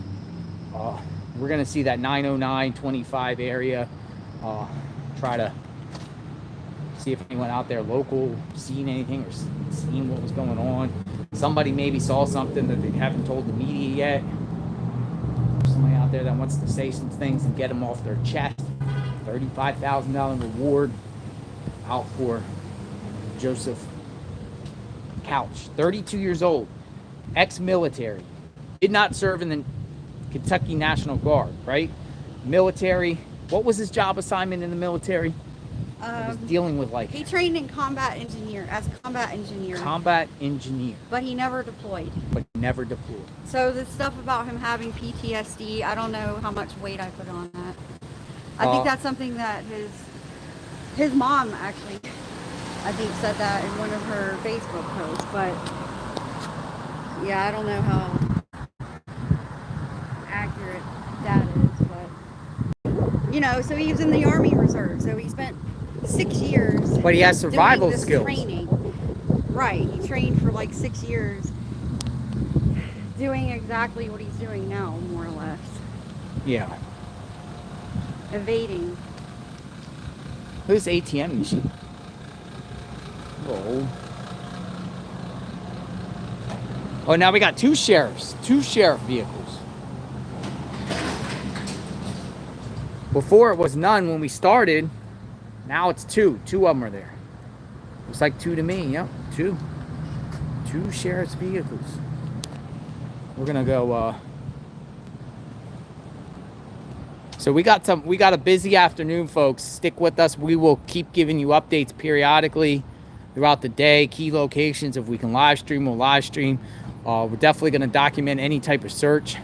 We're going to see that 909-25 area. Try to see if anyone out there local seen anything or seen what was going on. Somebody maybe saw something that they haven't told the media yet. Somebody out there that wants to say some things and get them off their chest. $35,000 reward out for Joseph Couch, 32 years old, ex-military, did not serve in the Kentucky National Guard, right? Military. What was his job assignment in the military? I was dealing with like He trained in combat engineer combat engineer, but he never deployed. but never deployed. So the stuff about him having PTSD, I don't know how much weight I put on that. I think that's something that his mom actually, I think, said that in one of her Facebook posts. But yeah, I don't know how accurate that is. But you know, so he was in the Army Reserve. So he spent 6 years. But he has survival doing this skills. Training. Right. He trained for like 6 years, doing exactly what he's doing now, more or less. Yeah. Evading. Who's ATM machine? Oh. Oh, now we got two sheriff vehicles. Before it was none when we started. Now it's two. Two of them are there. Looks like two to me. Yep, two. Two sheriff's vehicles. We're gonna go. So we got a busy afternoon, folks. Stick with us. We will keep giving you updates periodically throughout the day. Key locations. If we can live stream, we'll live stream. We're definitely gonna document any type of search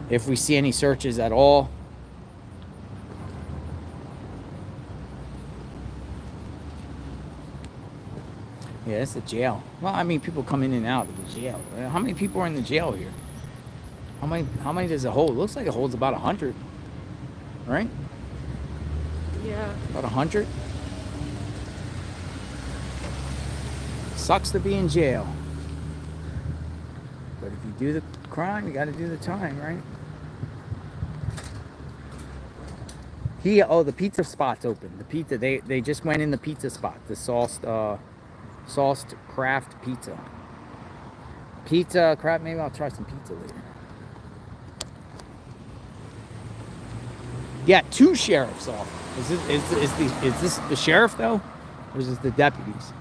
if we see any searches at all. Yeah, it's a jail. Well, I mean, people come in and out of the jail. How many people are in the jail here? How many does it hold? It looks like it holds about 100, right? Yeah. About 100. Sucks to be in jail. But if you do the crime, you got to do the time, right? The pizza spot's open. The pizza, they just went in the pizza spot. The sauced craft pizza. Pizza, crap, maybe I'll try some pizza later. Yeah, two sheriffs off. Is this the sheriff though? Or is this the deputies?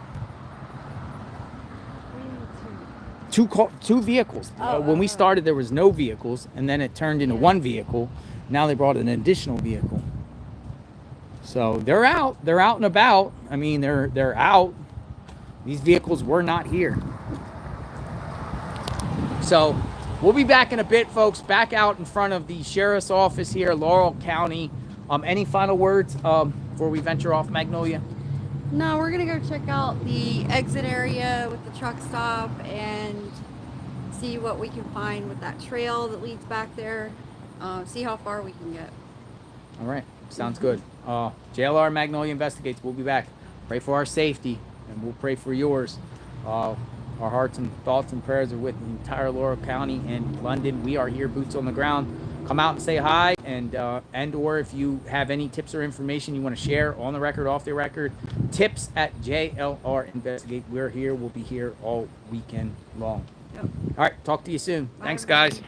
Two vehicles. When we started there was no vehicles and then it turned into one vehicle. Now they brought an additional vehicle. So they're out and about. I mean, they're out. These vehicles were not here. So we'll be back in a bit, folks. Back out in front of the sheriff's office here, Laurel County. Any final words before we venture off, Magnolia? No, we're gonna go check out the exit area with the truck stop and see what we can find with that trail that leads back there. See how far we can get. All right, sounds good. JLR Magnolia Investigates. We'll be back. Pray for our safety, and we'll pray for yours. Our hearts and thoughts and prayers are with the entire Laurel County and London. We are here, boots on the ground. Come out and say hi, and or if you have any tips or information you want to share on the record, off the record, tips at JLR Investigate. We're here. We'll be here all weekend long. Yep. All right, talk to you soon. Bye. Thanks, guys.